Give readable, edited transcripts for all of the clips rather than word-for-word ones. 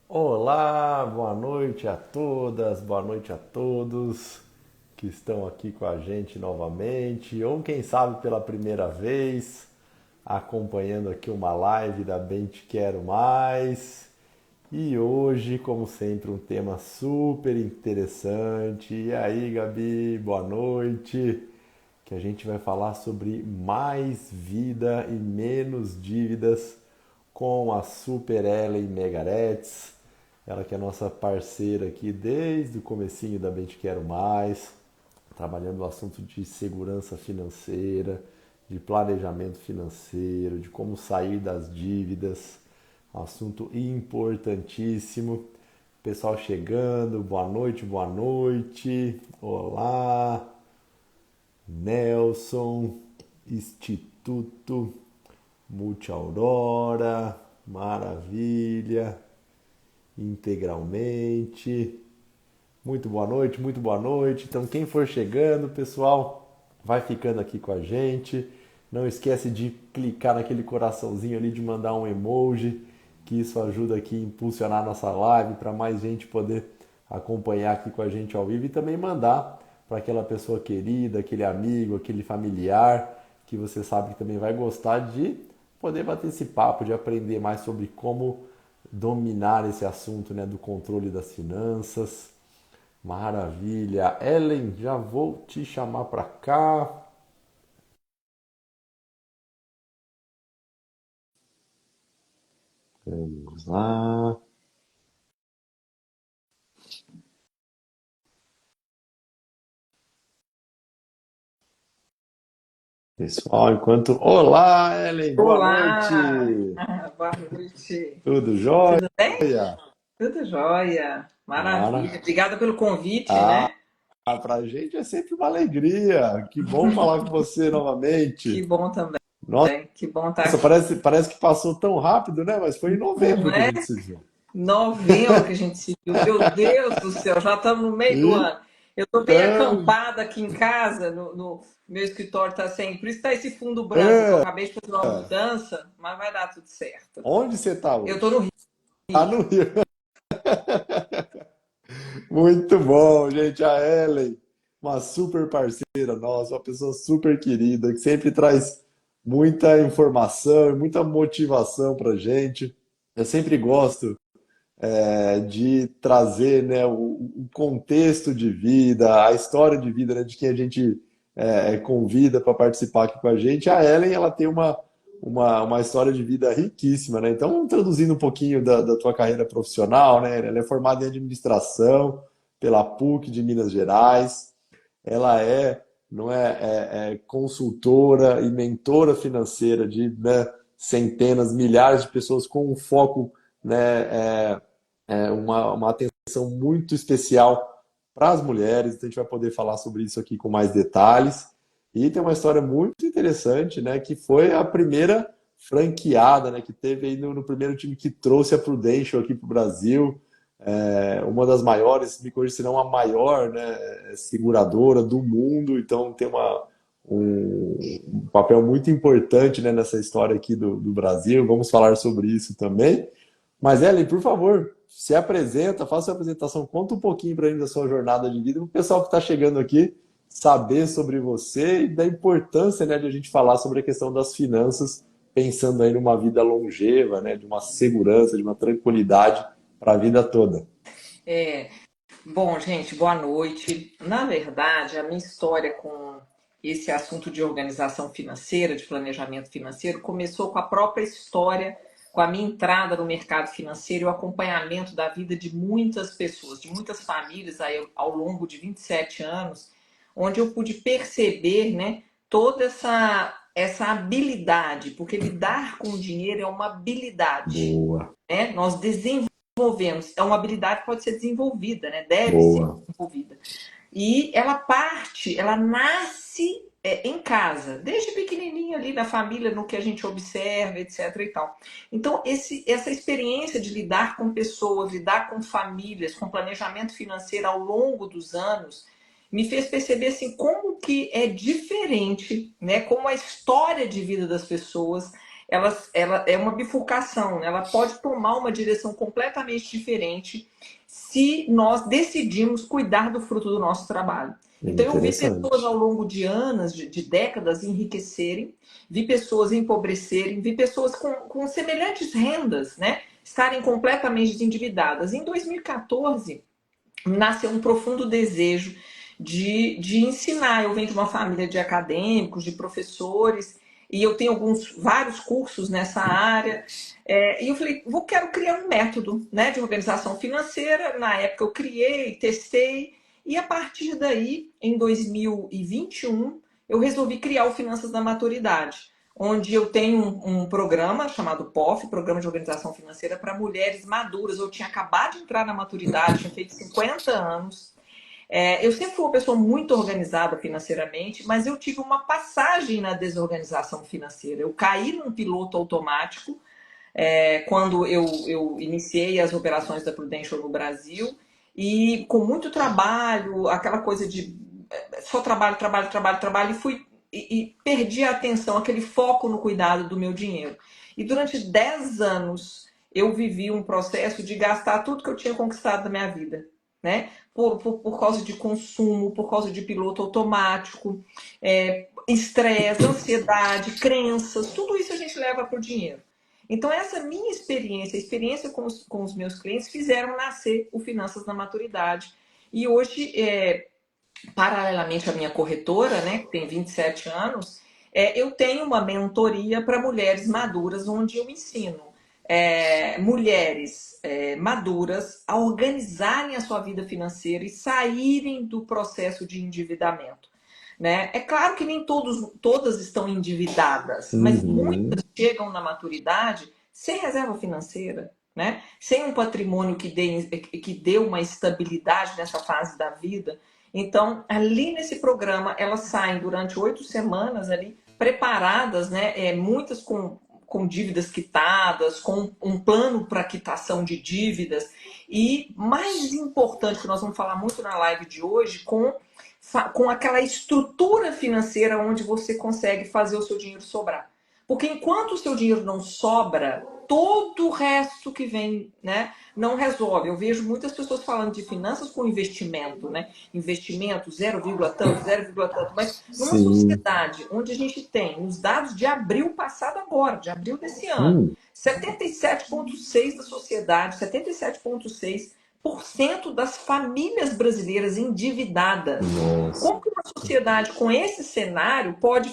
Olá, boa noite a todas, boa noite a todos que estão aqui com a gente novamente, ou quem sabe pela primeira vez, acompanhando aqui uma live da Bem Te Quero Mais. E hoje, como sempre, um tema super interessante. E aí, Gabi, boa noite. Que a gente vai falar sobre mais vida e menos dívidas com a Super Ellen Megaretz. Ela que é nossa parceira aqui desde o comecinho da Bem Te Quero Mais, trabalhando no assunto de segurança financeira, de planejamento financeiro, de como sair das dívidas. Um assunto importantíssimo. Pessoal chegando, boa noite, boa noite. Olá, Nelson, Instituto Multi Aurora, maravilha, integralmente. Muito boa noite, muito boa noite. Então, quem for chegando, pessoal, vai ficando aqui com a gente. Não esquece de clicar naquele coraçãozinho ali, de mandar um emoji, que isso ajuda aqui a impulsionar a nossa live para mais gente poder acompanhar aqui com a gente ao vivo e também mandar para aquela pessoa querida, aquele amigo, aquele familiar que você sabe que também vai gostar de poder bater esse papo, de aprender mais sobre como dominar esse assunto, né, do controle das finanças. Maravilha. Ellen, já vou te chamar para cá. Vamos lá. Pessoal, enquanto. Olá, Ellen, boa Olá, noite. boa noite. Tudo jóia? Tudo bem? Tudo jóia. Mara. Maravilha. Obrigada pelo convite, Ah, né? pra gente é sempre uma alegria. Que bom falar com você Que novamente. bom também. Nossa, Que bom estar aqui. parece que passou tão rápido, né? Mas foi em Não novembro que a é gente se viu. novembro que a gente se viu. Meu Deus do céu, já estamos no meio do ano. Eu estou bem Então, acampada aqui em casa, no meu escritório está sem. Por isso está esse fundo branco, que eu é, acabei de fazer uma mudança, mas vai dar tudo certo. onde você está Eu estou hoje? no Ah, Rio. no Rio. Muito bom, gente. A Ellen, uma super parceira nossa, uma pessoa super querida, que sempre traz muita informação e muita motivação para gente. Eu sempre gosto de trazer, né, o contexto de vida, a história de vida, né, de quem a gente convida para participar aqui com a gente. A Ellen, ela tem uma história de vida riquíssima, né? Então, traduzindo um pouquinho da tua carreira profissional, né? Ela é formada em administração pela PUC de Minas Gerais. Ela não é consultora e mentora financeira de, né, centenas, milhares de pessoas com um foco, né, uma atenção muito especial para as mulheres. Então a gente vai poder falar sobre isso aqui com mais detalhes. E tem uma história muito interessante, né, que foi a primeira franqueada, né, que teve aí no primeiro time que trouxe a Prudential aqui para o Brasil. Uma das maiores, me corrija se não a maior, né, seguradora do mundo. Então tem um papel muito importante, né, nessa história aqui do Brasil. Vamos falar sobre isso também. Mas, Ellen, por favor, se apresenta, faça a apresentação, conta um pouquinho para mim da sua jornada de vida, para o pessoal que está chegando aqui saber sobre você e da importância, né, de a gente falar sobre a questão das finanças, pensando aí numa vida longeva, né, de uma segurança, de uma tranquilidade para a vida toda. É, Bom, gente, boa noite. Na verdade, a minha história com esse assunto de organização financeira, de planejamento financeiro, começou com a própria história, com a minha entrada no mercado financeiro e o acompanhamento da vida de muitas pessoas, de muitas famílias aí, ao longo de 27 anos, onde eu pude perceber, né, toda essa habilidade, porque lidar com o dinheiro é uma habilidade, Boa, né? Nós desenvolvemos, é uma habilidade que pode ser desenvolvida, né? Deve ser boa, desenvolvida. E ela nasce em casa, desde pequenininho ali na família, no que a gente observa, etc e tal. Então, essa experiência de lidar com pessoas, lidar com famílias, com planejamento financeiro ao longo dos anos, me fez perceber assim como que é diferente, né? Como a história de vida das pessoas ela é uma bifurcação, né? Ela pode tomar uma direção completamente diferente se nós decidimos cuidar do fruto do nosso trabalho. Então, eu vi pessoas ao Interessante. longo de anos, de décadas, enriquecerem, vi pessoas empobrecerem, vi pessoas com semelhantes rendas, né, estarem completamente endividadas. Em 2014, nasceu um profundo desejo de ensinar. Eu venho de uma família de acadêmicos, de professores, e eu tenho vários cursos nessa área. E eu falei, quero criar um método, né, de organização financeira. Na época eu criei, testei, e a partir daí, em 2021, eu resolvi criar o Finanças da Maturidade, onde eu tenho um programa chamado POF, Programa de Organização Financeira para Mulheres Maduras. Eu tinha acabado de entrar na maturidade, tinha feito 50 anos. Eu sempre fui uma pessoa muito organizada financeiramente, mas eu tive uma passagem na desorganização financeira. Eu caí num piloto automático quando eu iniciei as operações da Prudential no Brasil, e com muito trabalho, aquela coisa de só trabalho, trabalho, trabalho, trabalho, e perdi a atenção, aquele foco no cuidado do meu dinheiro. E durante 10 anos eu vivi um processo de gastar tudo que eu tinha conquistado na minha vida, né? Por causa de consumo, por causa de piloto automático, estresse, ansiedade, crenças, tudo isso a gente leva para o dinheiro. Então, essa minha experiência, a experiência com os meus clientes, fizeram nascer o Finanças na Maturidade. E hoje, paralelamente à minha corretora, né, que tem 27 anos, eu tenho uma mentoria para mulheres maduras, onde eu ensino mulheres maduras a organizarem a sua vida financeira e saírem do processo de endividamento. Né? É claro que nem todas estão endividadas, mas Uhum. muitas chegam na maturidade sem reserva financeira, né? Sem um patrimônio que dê uma estabilidade nessa fase da vida. Então, ali nesse programa, elas saem durante 8 semanas ali, preparadas, né? Muitas com dívidas quitadas, com um plano para quitação de dívidas. E mais importante, que nós vamos falar muito na live de hoje, com aquela estrutura financeira onde você consegue fazer o seu dinheiro sobrar. Porque enquanto o seu dinheiro não sobra, todo o resto que vem, né, não resolve. Eu vejo muitas pessoas falando de finanças com investimento, né? Investimento 0, tanto, 0, tanto. Mas numa Sim. sociedade onde a gente tem os dados de abril passado agora, de abril desse ano, Hum. 77,6% da sociedade, 77,6% das famílias brasileiras endividadas. Nossa. Como que uma sociedade com esse cenário pode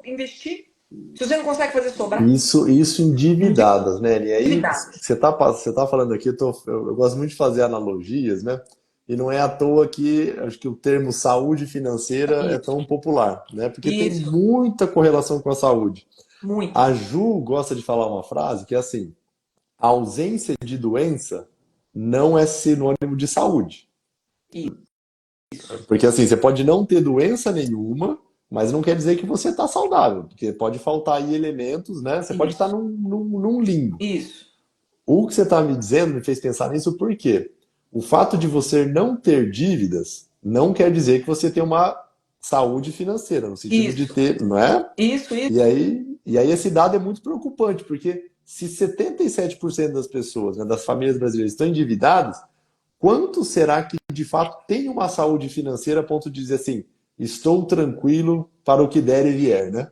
investir se você não consegue fazer sobrar? Isso endividadas, né? E aí, Endividadas. você tá falando aqui, eu gosto muito de fazer analogias, né? E não é à toa que acho que o termo saúde financeira é Isso, tão popular, né? Porque tem isso, muita correlação com a saúde. A muita. Ju gosta de falar uma frase que é assim: a ausência de doença não é sinônimo de saúde. Isso, Porque assim, você pode não ter doença nenhuma, mas não quer dizer que você está saudável, porque pode faltar aí elementos, né? Você pode estar isso, num limbo. isso, O que você está me dizendo me fez pensar nisso porque o fato de você não ter dívidas não quer dizer que você tem uma saúde financeira, no sentido de isso, ter, não é? isso. E aí esse dado é muito preocupante, porque se 77% das pessoas, né, das famílias brasileiras estão endividadas, quanto será que de fato tem uma saúde financeira a ponto de dizer assim, estou tranquilo para o que der e vier, né?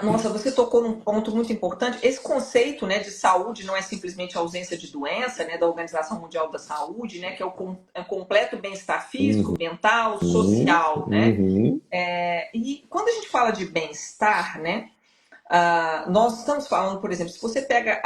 Nossa, você tocou num ponto muito importante. Esse conceito, né, de saúde não é simplesmente ausência de doença, né, da Organização Mundial da Saúde, né, que é o completo bem-estar físico, Uhum, mental, social, né? uhum, E quando a gente fala de bem-estar, né, nós estamos falando, por exemplo, se você pega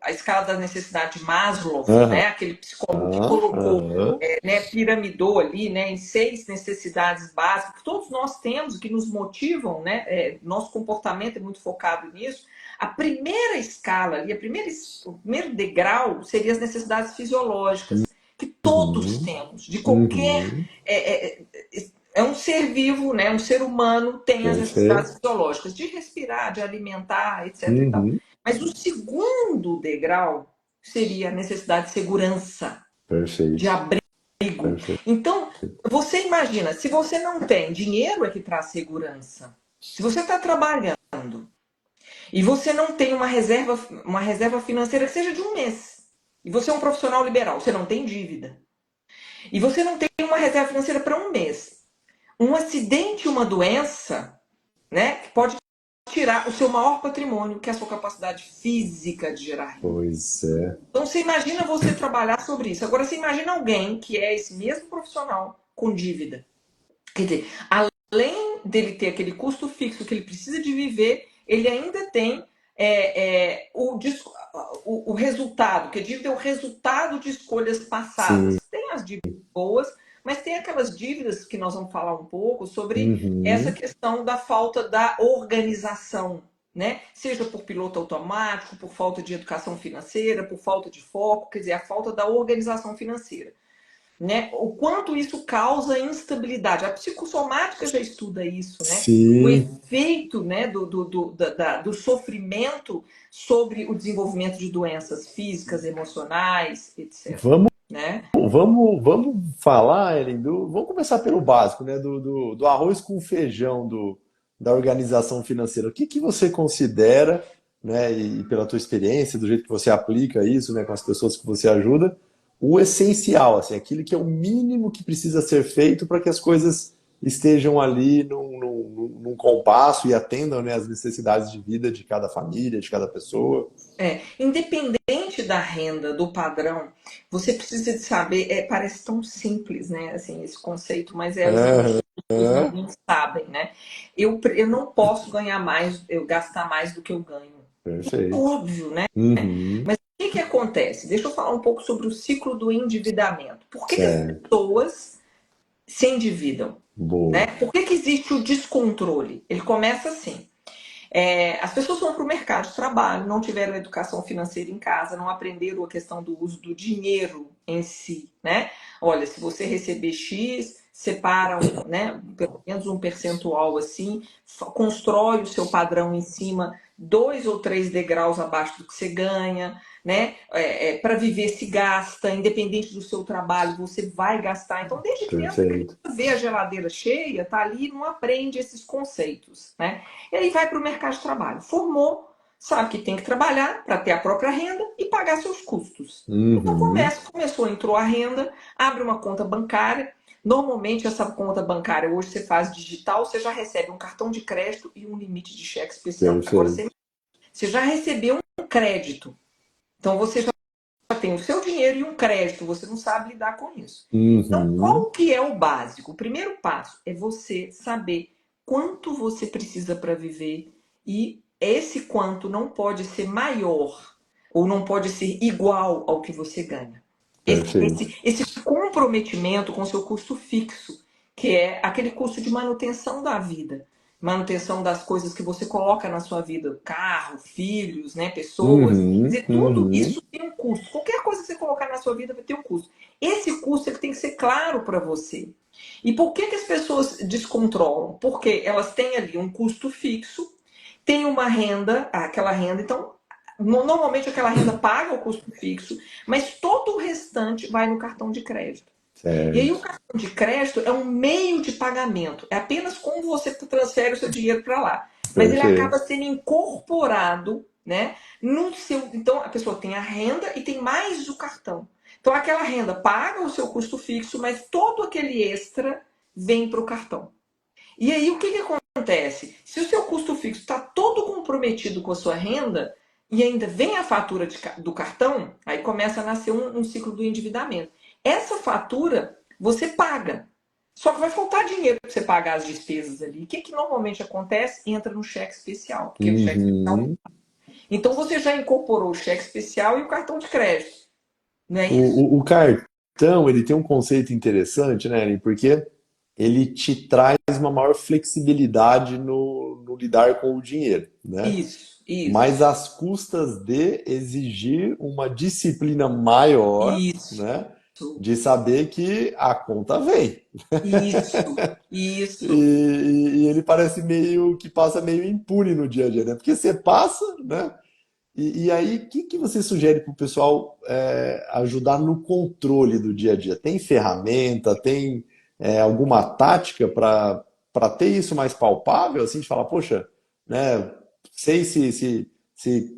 a escala da necessidade de Maslow, aham, né, aquele psicólogo que colocou, aham, né, piramidou ali, né, em 6 necessidades básicas, que todos nós temos, que nos motivam, né, nosso comportamento é muito focado nisso. A primeira escala ali, o primeiro degrau seria as necessidades fisiológicas, que todos uhum, temos, de qualquer uhum, um ser vivo, né? Um ser humano tem as necessidades perfeito, fisiológicas de respirar, de alimentar, etc. E tal. uhum, Mas o segundo degrau seria a necessidade de segurança, de perfeito, abrigo. perfeito. Então, você imagina, se você não tem dinheiro é que traz segurança. Se você está trabalhando e você não tem uma reserva financeira que seja de um mês, e você é um profissional liberal, você não tem dívida, e você não tem uma reserva financeira para um mês, um acidente, uma doença, né, que pode tirar o seu maior patrimônio, que é a sua capacidade física de gerar renda. Pois é. Então você imagina você trabalhar sobre isso. Agora você imagina alguém que é esse mesmo profissional com dívida. Quer dizer, além dele ter aquele custo fixo que ele precisa de viver, ele ainda tem o resultado, que a dívida é o resultado de escolhas Sim. passadas. Tem as dívidas boas, mas tem aquelas dívidas que nós vamos falar um pouco sobre essa Uhum. questão da falta da organização, né? Seja por piloto automático, por falta de educação financeira, por falta de foco, quer dizer, a falta da organização financeira. Né? O quanto isso causa instabilidade. A psicossomática já estuda isso, né? O Sim. efeito, né, do sofrimento sobre o desenvolvimento de doenças físicas, emocionais, etc. Vamos, Né? vamos falar, Ellen, vamos começar pelo básico, né? Do arroz com feijão da organização financeira. O que que você considera, né, e pela tua experiência, do jeito que você aplica isso, né, com as pessoas que você ajuda, o essencial, assim, aquilo que é o mínimo que precisa ser feito para que as coisas estejam ali num compasso e atendam, né, as necessidades de vida de cada família, de cada pessoa. Independente da renda, do padrão, você precisa de saber, parece tão simples, né, assim, esse conceito, mas os nossos custos não sabem, né? Eu não posso ganhar mais, eu gastar mais do que eu ganho. Perfeito. Óbvio, né? Uhum. Mas o que acontece? Deixa eu falar um pouco sobre o ciclo do endividamento. Por que as Certo. pessoas se endividam? Né? Boa. Por que existe o descontrole? Ele começa assim. As pessoas vão para o mercado de trabalho, não tiveram educação financeira em casa, não aprenderam a questão do uso do dinheiro em si, né? Olha, se você receber X, separa né, pelo menos um percentual assim, constrói o seu padrão em cima, 2 ou 3 degraus abaixo do que você ganha, né? Para viver se gasta, independente do seu trabalho, você vai gastar. Então, desde criança, a Perfeito. criança vê a geladeira cheia, tá ali, não aprende esses conceitos, né? E aí vai para o mercado de trabalho. Formou, sabe que tem que trabalhar para ter a própria renda e pagar seus custos. Então Uhum. começou, entrou a renda, abre uma conta bancária. Normalmente essa conta bancária hoje você faz digital, você já recebe um cartão de crédito e um limite de cheque especial. Agora Perfeito. você já recebeu um crédito. Então você já tem o seu dinheiro e um crédito, você não sabe lidar com isso. Então, Uhum. qual que é o básico? O primeiro passo é você saber quanto você precisa para viver e esse quanto não pode ser maior ou não pode ser igual ao que você ganha. Perfeito. Esse comprometimento com o seu custo fixo, que é aquele custo de manutenção da vida, manutenção das coisas que você coloca na sua vida, carro, filhos, né, pessoas. Quer Uhum. dizer, tudo Uhum. isso tem um custo. Qualquer coisa que você colocar na sua vida vai ter um custo. Esse custo ele tem que ser claro para você. E por que as pessoas descontrolam? Porque elas têm ali um custo fixo, tem uma renda, aquela renda, então normalmente aquela renda paga o custo fixo, mas todo o restante vai no cartão de crédito. E aí o Certo. cartão de crédito é um meio de pagamento, é apenas como você transfere o seu dinheiro para lá. Mas ele acaba Perfeito. sendo incorporado, né, no seu. Então a pessoa tem a renda e tem mais o cartão. Então aquela renda paga o seu custo fixo, mas todo aquele extra vem para o cartão. E aí o que acontece? Se o seu custo fixo está todo comprometido com a sua renda e ainda vem a fatura do cartão, aí começa a nascer um ciclo do endividamento. Essa fatura você paga. Só que vai faltar dinheiro para você pagar as despesas ali. O que normalmente acontece? Entra no cheque especial, porque o cheque especial. Uhum. Então você já incorporou o cheque especial e o cartão de crédito, não é isso? O cartão, ele tem um conceito interessante, né, Ellen? Porque ele te traz uma maior flexibilidade no lidar com o dinheiro, né? Isso, Mas isso, às custas de exigir uma disciplina maior, isso, né? De saber que a conta vem. isso, E, isso. e ele parece meio que passa meio impune no dia a dia, né? Porque você passa, né? E aí, o que que você sugere para o pessoal ajudar no controle do dia a dia? Tem ferramenta, tem alguma tática para ter isso mais palpável, assim, de falar, poxa, né? sei se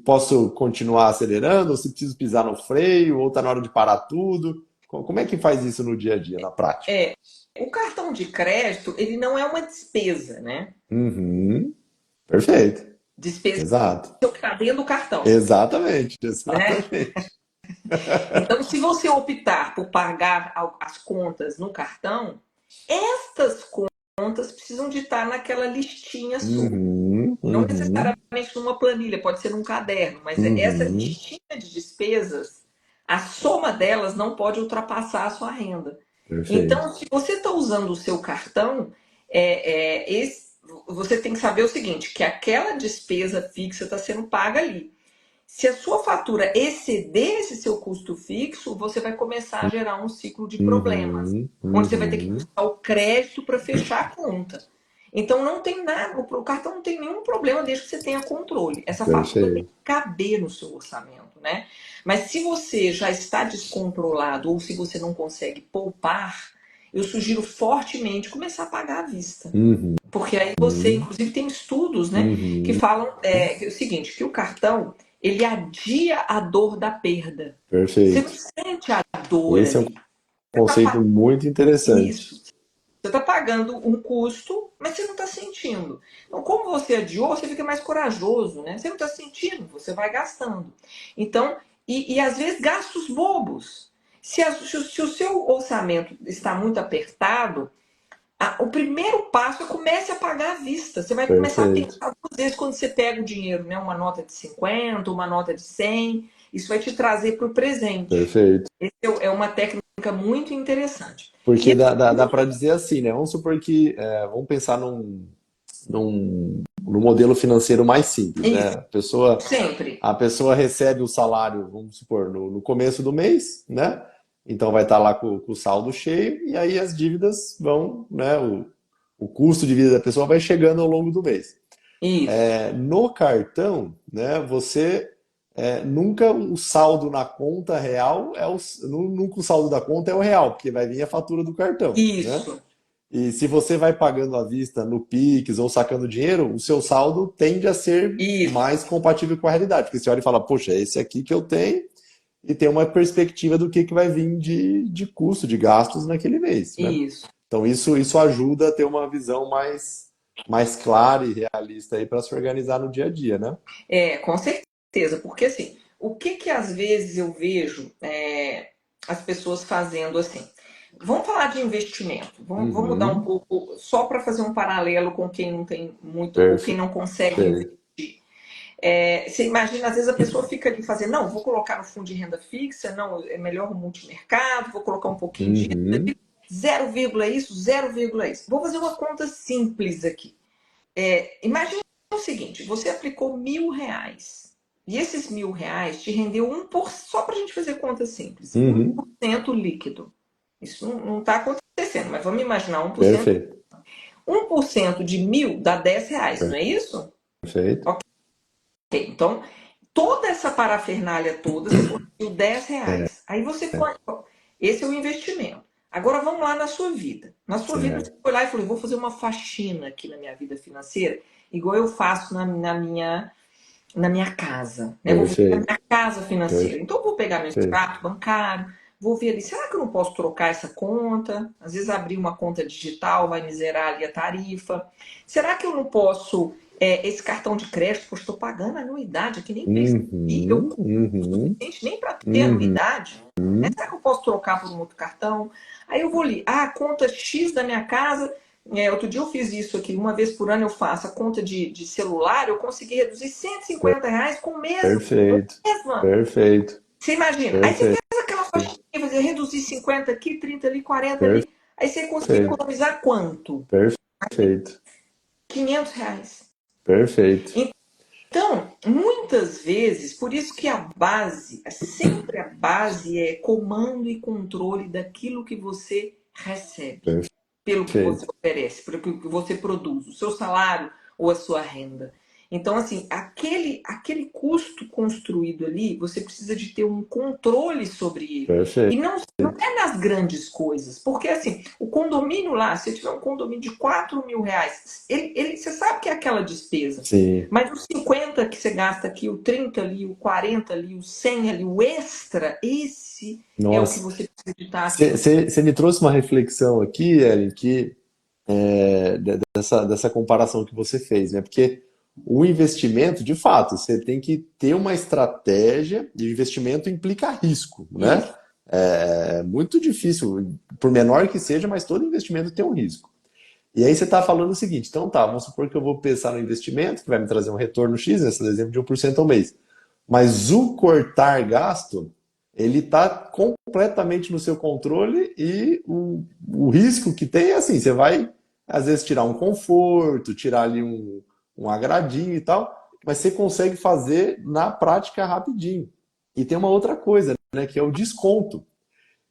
posso continuar acelerando, ou se preciso pisar no freio, ou está na hora de parar tudo. Como é que faz isso no dia a dia, na prática? É, o cartão de crédito, ele não é uma despesa, né? Uhum, perfeito. Despesa Exato. é o que está dentro do cartão, Exatamente, né? exatamente. Então, se você optar por pagar as contas no cartão, estas contas precisam de estar naquela listinha sua. Uhum, Não uhum, necessariamente numa planilha, pode ser num caderno, mas essa uhum, listinha de despesas, a soma delas não pode ultrapassar a sua renda. perfeito. Então, se você está usando o seu cartão, você tem que saber o seguinte, que aquela despesa fixa está sendo paga ali. Se a sua fatura exceder esse seu custo fixo, você vai começar a gerar um ciclo de problemas, Uhum, onde você vai ter que uhum, buscar o crédito para fechar a conta. Então não tem nada, o cartão não tem nenhum problema desde que você tenha controle. Essa fatura tem que perfeito. caber no seu orçamento, né? Mas se você já está descontrolado ou se você não consegue poupar, eu sugiro fortemente começar a pagar à vista. Uhum, Porque aí você, uhum, inclusive, tem estudos, né, que uhum, falam que é o seguinte, que o cartão ele adia a dor da perda. Você não perfeito. sente a dor Esse é um ali. Você está conceito pagando muito isso. interessante. Você está pagando um custo, mas você não está sentindo. Então, como você adiou, você fica mais corajoso, né? Você não está sentindo, você vai gastando. Então, e às vezes gastos bobos. Se o seu orçamento está muito apertado, o primeiro passo é comece a pagar à vista. Você vai começar a Perfeito, pensar duas vezes quando você pega o dinheiro, né? Uma nota de 50, uma nota de 100. Isso vai te trazer para o presente. perfeito. É uma técnica muito interessante. E Porque dá para dizer assim, né? Vamos supor que, vamos pensar num modelo financeiro mais simples, né? isso, sempre. A pessoa recebe o salário, vamos supor, no começo do mês, né? Então vai estar lá com o saldo cheio, e aí as dívidas vão, né? O custo de vida da pessoa vai chegando ao longo do mês. Isso, No cartão, né, você nunca o saldo na conta real nunca o saldo da conta é o real, porque vai vir a fatura do cartão, né? isso, E se você vai pagando à vista no Pix ou sacando dinheiro, o seu saldo tende a ser isso, mais compatível com a realidade, porque você olha e fala, poxa, é esse aqui que eu tenho e tem uma perspectiva do que vai vir de custo, de gastos naquele mês, né? isso. Então isso ajuda a ter uma visão mais clara e realista aí para se organizar no dia a dia, né? Com certeza, porque assim, o que que às vezes eu vejo as pessoas fazendo assim? Vamos falar de investimento. Vamos mudar um Uhum. pouco, só para fazer um paralelo com quem não tem muito, ou quem Perfeito. não consegue investir. Você imagina, às vezes a pessoa fica ali fazendo, não, vou colocar no fundo de renda fixa, não, é melhor o multimercado, vou colocar um pouquinho disso, Uhum. zero vírgula isso, zero vírgula isso. Vou fazer uma conta simples aqui. Imagina o seguinte, você aplicou R$ 1.000 e esses R$ 1.000 te rendeu só para a gente fazer conta simples, um por Uhum. cento líquido. Isso não está acontecendo, mas vamos imaginar 1%. Perfeito. 1% de 1.000 dá R$ 10, não é isso? Perfeito. Ok, então toda essa parafernália toda, você conseguiu R$ 10. Aí você põe. Esse é o investimento. Agora vamos lá na sua vida. Na sua vida, você Certo. foi lá e falou: vou fazer uma faxina aqui na minha vida financeira, igual eu faço na minha casa. Né? Vou fazer na Perfeito. minha casa financeira. Perfeito. Então, eu vou pegar meu extrato bancário, vou ver ali: será que eu não posso trocar essa conta? Às vezes, abrir uma conta digital vai me zerar ali a tarifa. Será que eu não posso. Esse cartão de crédito, poxa, estou pagando anuidade aqui, nem percebi, eu Uhum. Uhum. suficiente nem para ter Uhum. anuidade. Né? Será que eu posso trocar por um outro cartão? Aí eu vou ali, a conta X da minha casa. Outro dia eu fiz isso aqui, uma vez por ano eu faço a conta de celular, eu consegui reduzir R$ 150 com o mesmo. Perfeito. Mesma. Perfeito. Você imagina? Aí você Perfeito. faz aquela faixinha, você reduzir 50 aqui, 30 ali, 40 ali. Aí você conseguiu Perfeito. economizar quanto? Perfeito. R$ 500. Perfeito. Então, muitas vezes, por isso que a base, sempre a base é comando e controle daquilo que você recebe, pelo que você Perfeito. oferece, pelo que você produz, o seu salário ou a sua renda. Então, assim, aquele custo construído ali, você precisa de ter um controle sobre ele. E Perfeito. não é nas grandes coisas. Porque, assim, o condomínio lá, se tiver um condomínio de R$ 4.000, você sabe que é aquela despesa. Sim. Mas os 50 que você gasta aqui, o 30 ali, o 40 ali, o 100 ali, o extra, esse é o que Nossa. você precisa de estar atento. Você me trouxe uma reflexão aqui, Ellen, que dessa comparação que você fez, né? Porque o investimento, de fato, você tem que ter uma estratégia e o investimento implica risco, né? Isso. É muito difícil, por menor que seja, mas todo investimento tem um risco. E aí você está falando o seguinte, então tá, vamos supor que eu vou pensar no investimento, que vai me trazer um retorno X, nesse exemplo de 1% ao mês. Mas o cortar gasto, ele está completamente no seu controle e o risco que tem é assim, você vai às vezes tirar um conforto, tirar ali um agradinho e tal, mas você consegue fazer na prática rapidinho. E tem uma outra coisa, né, que é o desconto.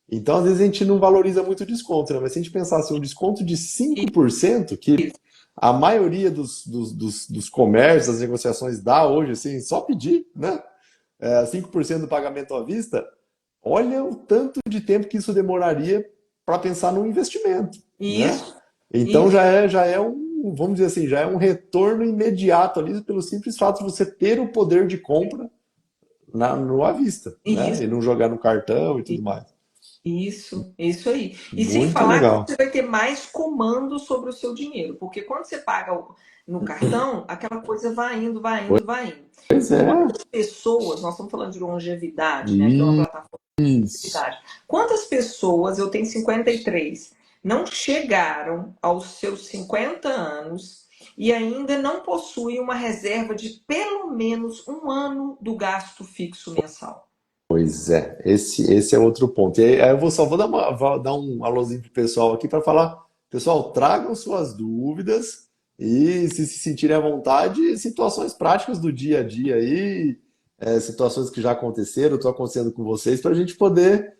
Então, às vezes, a gente não valoriza muito o desconto, né? Mas se a gente pensasse um desconto de 5% que Isso. a maioria dos comércios, das negociações dá hoje, assim, só pedir, né? 5% do pagamento à vista, olha o tanto de tempo que isso demoraria para pensar num investimento, né? Isso. Então Isso. já é um, vamos dizer assim, já é um retorno imediato ali pelo simples fato de você ter o poder de compra no à vista, né? Isso. E não jogar no cartão e tudo mais. Isso aí. E sem Muito falar que legal. você vai ter mais comando sobre o seu dinheiro, porque quando você paga no cartão, aquela coisa vai indo, vai indo, vai indo. Pois é. Quantas pessoas, nós estamos falando de longevidade, né? Que é uma plataforma de Isso. longevidade. Quantas pessoas, eu tenho 53, não chegaram aos seus 50 anos e ainda não possuem uma reserva de pelo menos um ano do gasto fixo mensal? Pois é, esse é outro ponto. E aí eu só vou vou dar um alôzinho pro pessoal aqui para falar, pessoal, tragam suas dúvidas e se sentirem à vontade, situações práticas do dia a dia aí, situações que já aconteceram, estão acontecendo com vocês, para a gente poder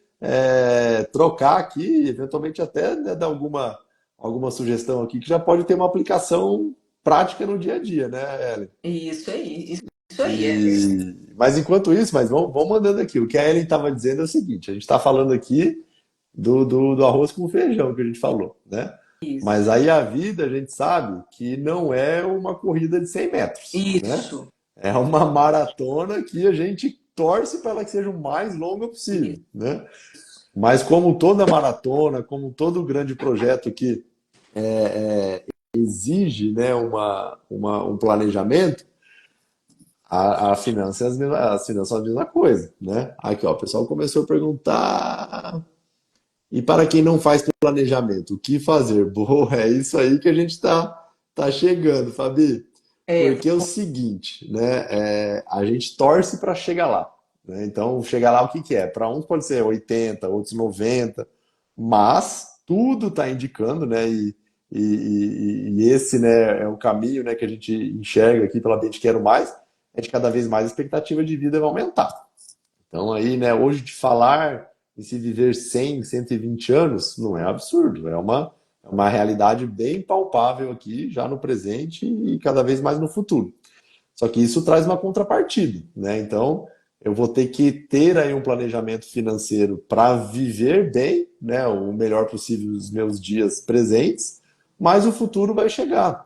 trocar aqui, eventualmente até né, dar alguma sugestão aqui que já pode ter uma aplicação prática no dia a dia, né, Ellen? Isso aí, isso aí. É Mas enquanto isso, mas vamos mandando aqui. O que a Ellen estava dizendo é o seguinte: a gente está falando aqui do arroz com feijão que a gente falou, né? Mas isso. aí a vida a gente sabe que não é uma corrida de 100 metros, né? Isso, É uma maratona que a gente torce para ela que seja o mais longa possível, isso. né? Mas como toda maratona, como todo grande projeto que exige, né, um planejamento, a finança é as finanças são a mesma coisa, né? Aqui, ó, o pessoal começou a perguntar. E para quem não faz planejamento, o que fazer? Boa, é isso aí que a gente tá chegando, Fabi. É, Porque é o seguinte, né? A gente torce para chegar lá, né? Então, chegar lá o que que é? Para uns pode ser 80, outros 90, mas tudo está indicando, né? E esse, né, é o caminho, né, que a gente enxerga aqui pela Gente Quero Mais, é de cada vez mais a expectativa de vida vai aumentar. Então aí, né, hoje de falar em se viver 100, 120 anos não é absurdo, é uma realidade bem palpável aqui, já no presente e cada vez mais no futuro. Só que isso traz uma contrapartida, né? Então, eu vou ter que ter aí um planejamento financeiro para viver bem, né, o melhor possível os meus dias presentes, mas o futuro vai chegar.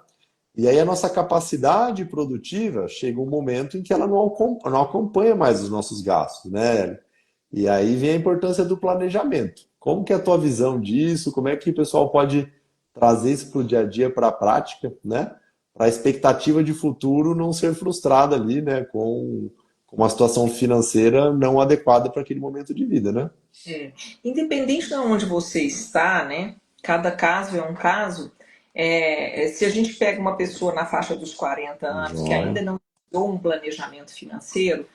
E aí a nossa capacidade produtiva chega um momento em que ela não acompanha mais os nossos gastos, né? E aí vem a importância do planejamento. Como que é a tua visão disso? Como é que o pessoal pode trazer isso para o dia a dia, para a prática, né? Para a expectativa de futuro não ser frustrada ali, né? Com uma situação financeira não adequada para aquele momento de vida, né? é. Independente de onde você está, né? Cada caso é um caso. Se a gente pega uma pessoa na faixa dos 40 anos que Joia. ainda não criou um planejamento financeiro,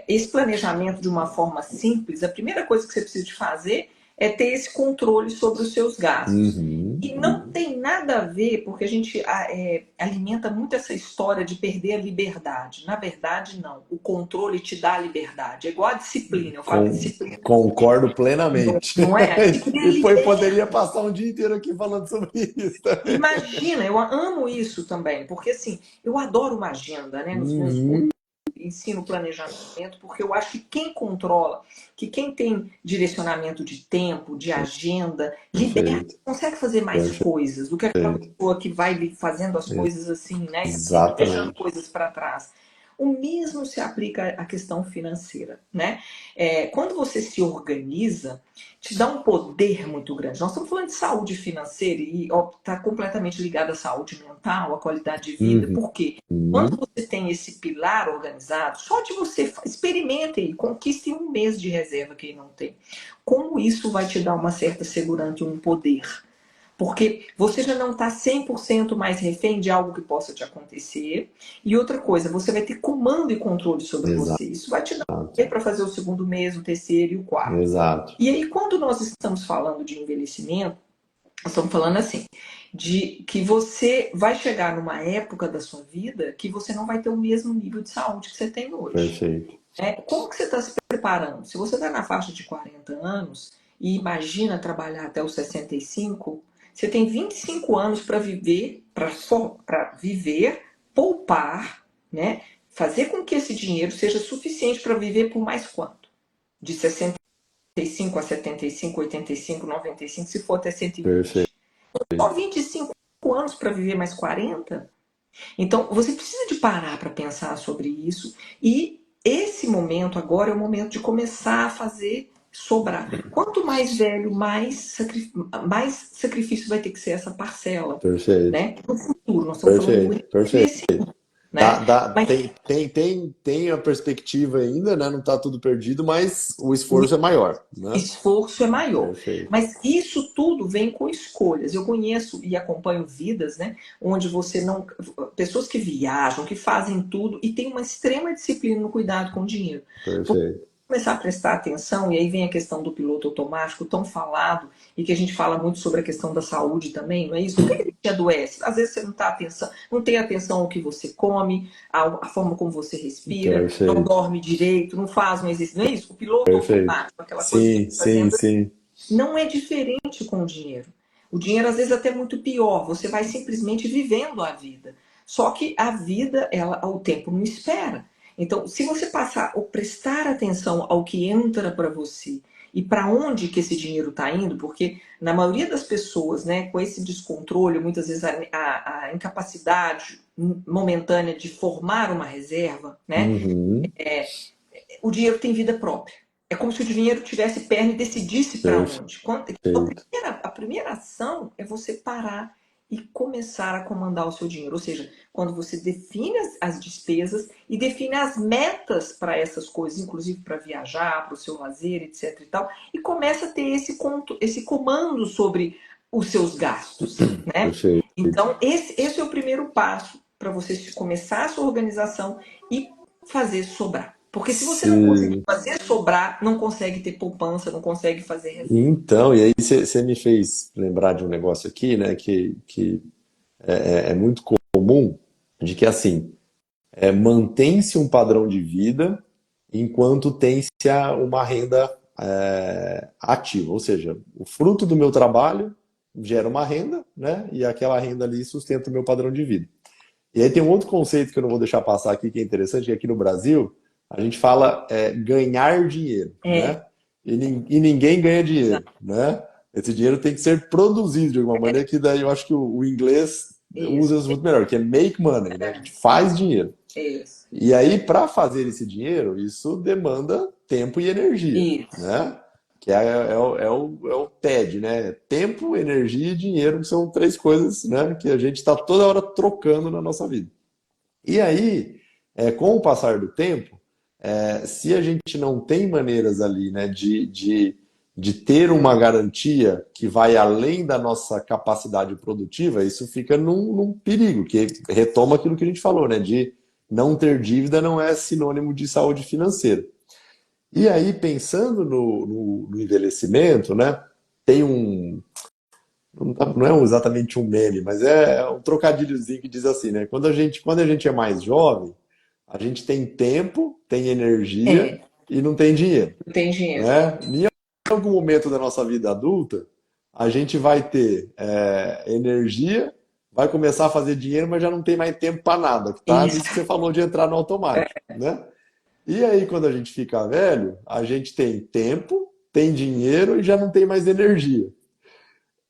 esse planejamento de uma forma simples, a primeira coisa que você precisa de fazer é ter esse controle sobre os seus gastos. Uhum. E não tem nada nada a ver, porque a gente alimenta muito essa história de perder a liberdade. Na verdade, não. O controle te dá a liberdade. É igual a disciplina. Eu falo que disciplina Concordo plenamente. não é? A disciplina E pô, eu libera. poderia passar um dia inteiro aqui falando sobre isso também. Imagina, eu amo isso também, porque assim, eu adoro uma agenda, né? Nos meus cursos, Uhum, ensino planejamento, porque eu acho que quem controla, que quem tem direcionamento de tempo, de agenda, liberta, perfeito, consegue fazer mais perfeito. coisas do que aquela pessoa que vai fazendo as coisas assim, né? Sempre deixando Exatamente. coisas para trás. O mesmo se aplica à questão financeira, né? Quando você se organiza, te dá um poder muito grande. Nós estamos falando de saúde financeira e está completamente ligado à saúde mental, à qualidade de vida. Uhum, Por quê? Quando você tem esse pilar organizado, só de você experimente e conquiste um mês de reserva quem não tem. Como isso vai te dar uma certa segurança e um poder? Porque você já não está 100% mais refém de algo que possa te acontecer. E outra coisa, você vai ter comando e controle sobre exato, você. Isso vai te dar poder para fazer o segundo mês, o terceiro e o quarto. exato. E aí, quando nós estamos falando de envelhecimento, nós estamos falando assim, de que você vai chegar numa época da sua vida que você não vai ter o mesmo nível de saúde que você tem hoje. Perfeito. Como que você está se preparando? Se você está na faixa de 40 anos e imagina trabalhar até os 65, você tem 25 anos para viver, para viver, poupar, né? Fazer com que esse dinheiro seja suficiente para viver por mais quanto? De 65 a 75, 85, 95, se for até Perfeito. 120. Só 25 anos para viver mais 40? Então, você precisa de parar para pensar sobre isso e esse momento agora é o momento de começar a fazer sobrar. Quanto mais velho, mais sacrifício vai ter que ser essa parcela, Perfeito. né? No futuro, nós estamos falando do Perfeito. Perfeito. envelhecimento, né? Mas Tem a perspectiva ainda, né? Não está tudo perdido, mas o esforço é maior, né? esforço é maior. Perfeito. Mas isso tudo vem com escolhas. Eu conheço e acompanho vidas, né, onde você não. Pessoas que viajam, que fazem tudo e tem uma extrema disciplina no cuidado com o dinheiro. Perfeito. Começar a prestar atenção, e aí vem a questão do piloto automático, tão falado, e que a gente fala muito sobre a questão da saúde também, não é isso? Por que a gente adoece? Às vezes você não tá atenção, não tem atenção ao que você come, à forma como você respira, não Perfeito. dorme direito, não faz um exercício, não é isso? O piloto Perfeito. automático, aquela coisa que a Sim, gente sim, fazendo, sim. não é diferente com o dinheiro. O dinheiro, às vezes, até é muito pior, você vai simplesmente vivendo a vida. Só que a vida, o tempo não espera. Então, se você passar ou prestar atenção ao que entra para você e para onde que esse dinheiro está indo, porque na maioria das pessoas, né, com esse descontrole, muitas vezes a incapacidade momentânea de formar uma reserva, né, Uhum. o dinheiro tem vida própria. É como se o dinheiro tivesse perna e decidisse para onde. Perfeito. A primeira ação é você parar e começar a comandar o seu dinheiro. Ou seja, quando você define as despesas e define as metas para essas coisas, inclusive para viajar, para o seu lazer, etc. e tal, e começa a ter esse comando sobre os seus gastos, né? Perfeito. Então, esse é o primeiro passo para você começar a sua organização e fazer sobrar. Porque se você não conseguir Sim. fazer sobrar, não consegue ter poupança, não consegue fazer reserva. Então, e aí você me fez lembrar de um negócio aqui, né, que é muito comum, de que assim, mantém-se um padrão de vida enquanto tem-se uma renda ativa, ou seja, o fruto do meu trabalho gera uma renda, né, e aquela renda ali sustenta o meu padrão de vida. E aí tem um outro conceito que eu não vou deixar passar aqui, que é interessante, que aqui no Brasil a gente fala ganhar dinheiro, É, né? E ninguém ganha dinheiro, né? Esse dinheiro tem que ser produzido de alguma maneira, que daí eu acho que o inglês isso, usa isso muito melhor, que é make money, né? A gente faz dinheiro. isso, E aí, para fazer esse dinheiro, isso demanda tempo e energia, isso, né? Que é o TED, né? Tempo, energia e dinheiro, que são três coisas, né, que a gente está toda hora trocando na nossa vida. E aí, com o passar do tempo, se a gente não tem maneiras ali, né, de ter uma garantia que vai além da nossa capacidade produtiva, isso fica num perigo, que retoma aquilo que a gente falou, né, de não ter dívida não é sinônimo de saúde financeira. E aí, pensando no envelhecimento, né, tem não é exatamente um meme, mas é um trocadilhozinho que diz assim, né? Quando a gente é mais jovem, a gente tem tempo, tem energia É, e não tem dinheiro, não tem dinheiro. né? Em algum momento da nossa vida adulta, a gente vai ter energia, vai começar a fazer dinheiro, mas já não tem mais tempo para nada, que tá Isso. nisso que você falou de entrar no automático, né? E aí, quando a gente fica velho, a gente tem tempo, tem dinheiro e já não tem mais energia.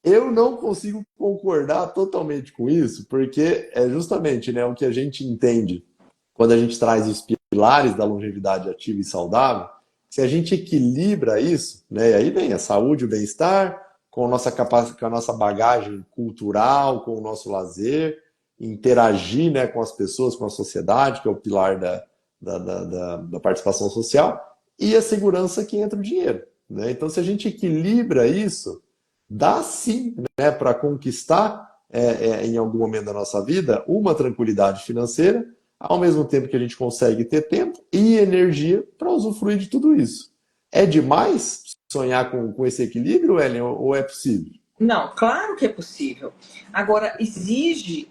Eu não consigo concordar totalmente com isso, porque é justamente, né, o que a gente entende quando a gente traz os pilares da longevidade ativa e saudável. Se a gente equilibra isso, né, e aí vem a saúde, o bem-estar, com a nossa capacidade, com a nossa bagagem cultural, com o nosso lazer, interagir, né, com as pessoas, com a sociedade, que é o pilar da participação social, e a segurança que entra o dinheiro, né? Então, se a gente equilibra isso, dá sim, né, para conquistar em algum momento da nossa vida uma tranquilidade financeira, ao mesmo tempo que a gente consegue ter tempo e energia para usufruir de tudo isso. É demais sonhar com esse equilíbrio, Ellen, ou é possível? Não, claro que é possível. Agora, exige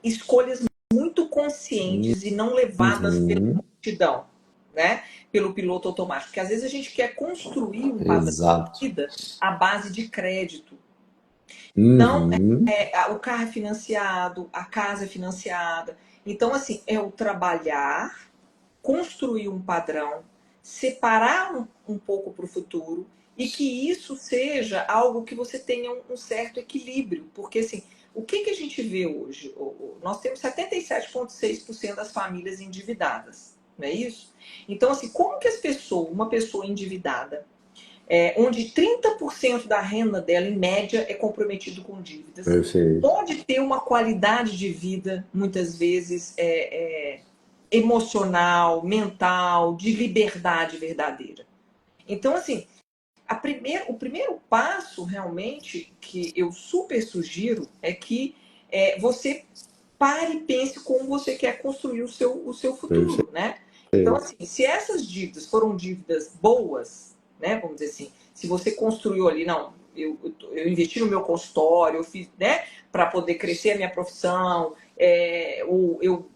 escolhas muito conscientes e não levadas pela Uhum, multidão, né? Pelo piloto automático. Porque às vezes a gente quer construir um padrão exato. de vida à base de crédito. Então, Uhum, o carro é financiado, a casa é financiada. Então, assim, é o trabalhar, construir um padrão, separar um pouco para o futuro e que isso seja algo que você tenha um certo equilíbrio. Porque, assim, o que a gente vê hoje? Nós temos 77,6% das famílias endividadas, não é isso? Então, assim, como que uma pessoa endividada, onde 30% da renda dela, em média, é comprometido com dívidas, perfeito. pode ter uma qualidade de vida, muitas vezes, emocional, mental, de liberdade verdadeira. Então, assim, o primeiro passo, realmente, que eu super sugiro é que você pare e pense como você quer construir o seu futuro, né? Então, Perfeito. assim, se essas dívidas foram dívidas boas, né? Vamos dizer assim, se você construiu ali, não, eu investi no meu consultório, eu fiz, né, para poder crescer a minha profissão, ou eu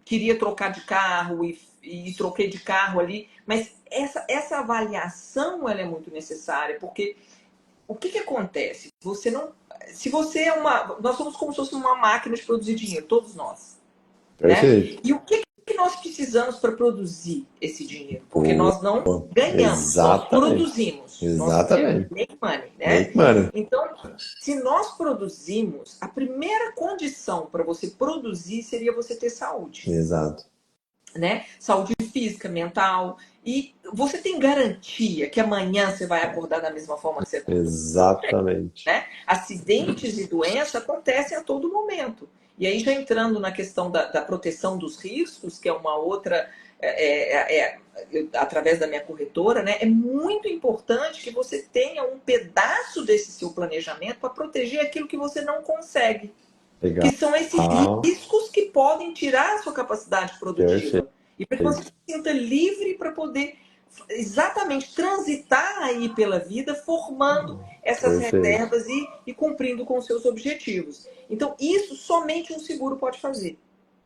queria trocar de carro e troquei de carro ali, mas essa avaliação ela é muito necessária, porque o que acontece? Você não. Se você é uma. Nós somos como se fosse uma máquina de produzir dinheiro, todos nós. Né? Perfeito. E o que nós precisamos para produzir esse dinheiro? Porque Boa. nós não ganhamos, nós Exatamente. produzimos. Nós Exatamente. make money, né? Make money. Então, se nós produzimos, a primeira condição para você produzir seria você ter saúde, Exato. né? Saúde física, mental. E você tem garantia que amanhã você vai acordar da mesma forma que você acordou? Exatamente. Né? Acidentes e doenças acontecem a todo momento. E aí, já entrando na questão da proteção dos riscos, que é uma outra, através da minha corretora, né? É muito importante que você tenha um pedaço desse seu planejamento para proteger aquilo que você não consegue, que Legal. são esses riscos que podem tirar a sua capacidade Perfeito. produtiva. E para que você se sinta livre para poder exatamente transitar aí pela vida, formando essas Perfeito. reservas e cumprindo com os seus objetivos. Então, isso somente um seguro pode fazer.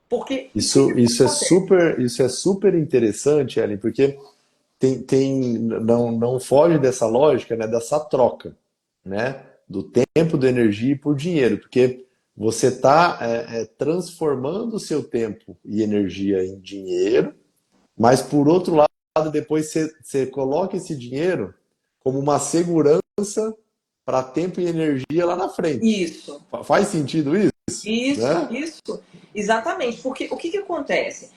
Porque o que acontece? Isso é super interessante, Ellen, porque não foge dessa lógica, né, dessa troca, né, do tempo, da energia por dinheiro, porque você está transformando o seu tempo e energia em dinheiro, mas por outro lado, depois você coloca esse dinheiro como uma segurança para tempo e energia lá na frente. Isso. Faz sentido isso, Isso, né? isso, exatamente. Porque o que acontece?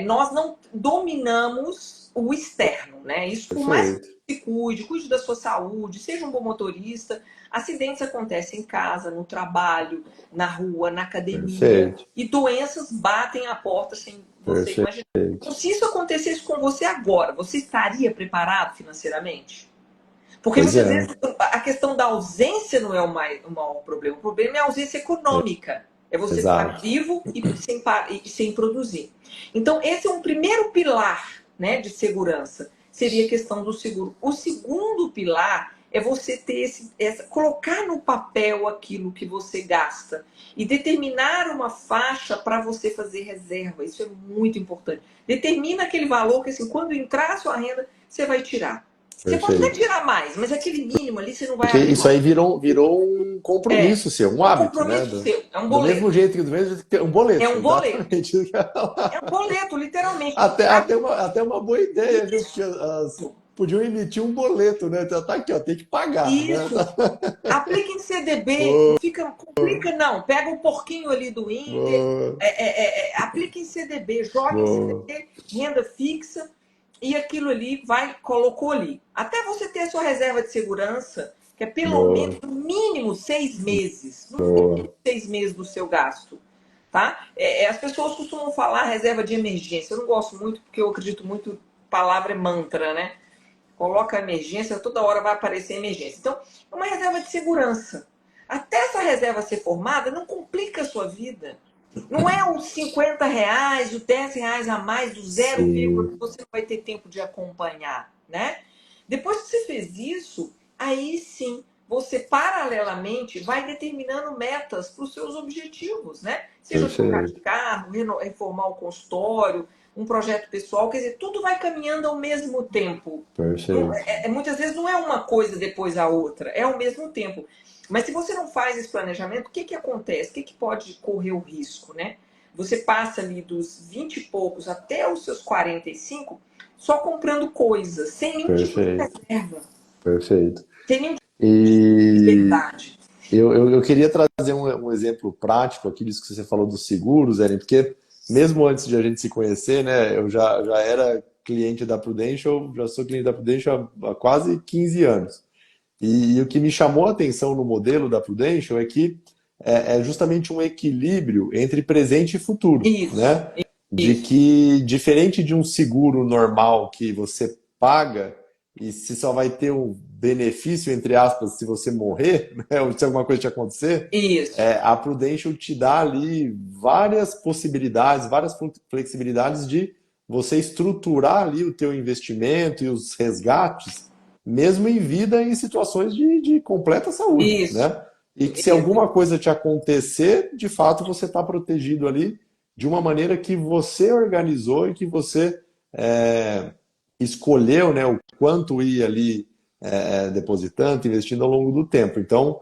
Nós não dominamos o externo, né? Isso, por mais que Perfeito, você cuide da sua saúde, seja um bom motorista, acidentes acontecem em casa, no trabalho, na rua, na academia, perfeito, e doenças batem a porta sem você perfeito. imaginar. Então, se isso acontecesse com você agora, você estaria preparado financeiramente? Porque Pois muitas é, vezes a questão da ausência não é o maior problema. O problema é a ausência econômica. É você estar exato. vivo e sem produzir. Então, esse é um primeiro pilar, né, de segurança. Seria a questão do seguro. O segundo pilar é você ter colocar no papel aquilo que você gasta e determinar uma faixa para você fazer reserva. Isso é muito importante. Determina aquele valor que, assim, quando entrar a sua renda, você vai tirar. Você pode até Perfeito. tirar mais, mas aquele mínimo ali você não vai Porque abrir isso mão. aí virou um É, compromisso seu, um é um hábito, né? compromisso seu, é um Do mesmo boleto. jeito que do mesmo jeito que tem um É boleto, um boleto. exatamente. É um boleto, literalmente. Até uma boa ideia, viu? Porque Isso. podiam emitir um boleto, né? Então, tá aqui, ó, tem que pagar, né? Isso. Aplica em CDB, não Boa, fica, complica não. Pega o porquinho ali do Inter, boa, aplica em CDB, joga em boa, CDB, renda fixa, e aquilo ali colocou ali. Até você ter a sua reserva de segurança, que é pelo menos, boa, no mínimo 6 meses. No mínimo boa. 6 meses do seu gasto. Tá? As pessoas costumam falar reserva de emergência. Eu não gosto muito, porque eu acredito muito, palavra é mantra, né? Coloca emergência, toda hora vai aparecer emergência. Então, é uma reserva de segurança. Até essa reserva ser formada, não complica a sua vida. Não é os R$ 50, os R$ 10 a mais, do zero vírgula que Sim, você não vai ter tempo de acompanhar, né? Depois que você fez isso, aí sim, você paralelamente vai determinando metas para os seus objetivos, né? Seja trocar de perfeito, carro, reformar o consultório, um projeto pessoal, quer dizer, tudo vai caminhando ao mesmo tempo. perfeito, Muitas vezes não é uma coisa depois a outra, é ao mesmo tempo. Mas se você não faz esse planejamento, o que, que acontece? O que, que pode correr o risco, né? Você passa ali dos 20 e poucos até os seus 45 só comprando coisas, sem nenhum tipo de perfeito, reserva, perfeito. sem nenhum tipo de E liberdade. eu queria trazer um exemplo prático aqui disso que você falou dos seguros, Eren, porque mesmo antes de a gente se conhecer, né, eu já era cliente da Prudential, já sou cliente da Prudential há quase 15 anos. E o que me chamou a atenção no modelo da Prudential é que é justamente um equilíbrio entre presente e futuro, Isso, né? De isso, que, diferente de um seguro normal que você paga e se só vai ter um benefício, entre aspas, se você morrer, né? Ou se alguma coisa te acontecer, isso, a Prudential te dá ali várias possibilidades, várias flexibilidades de você estruturar ali o teu investimento e os resgates mesmo em vida em situações de completa saúde, isso, né? E que se isso, alguma coisa te acontecer, de fato você está protegido ali de uma maneira que você organizou e que você é, escolheu, né, o quanto ir ali depositando, investindo ao longo do tempo. Então,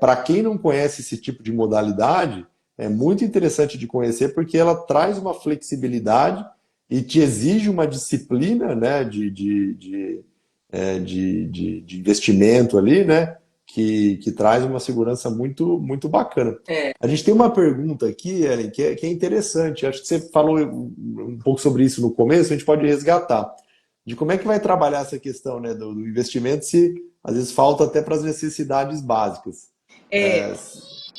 para quem não conhece esse tipo de modalidade, é muito interessante de conhecer porque ela traz uma flexibilidade e te exige uma disciplina, né, de investimento ali, né? Que traz uma segurança muito, muito bacana. é, A gente tem uma pergunta aqui, Ellen, que é interessante. Acho que você falou um pouco sobre isso no começo, a gente pode resgatar. De como é que vai trabalhar essa questão, né, do investimento se às vezes falta até para as necessidades básicas. é,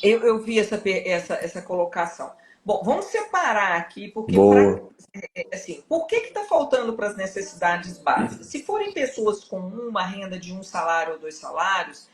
eu vi essa colocação. Bom, vamos separar aqui, porque Boa, assim, por que está faltando para as necessidades básicas? Se forem pessoas com uma renda de um salário ou 2 salários,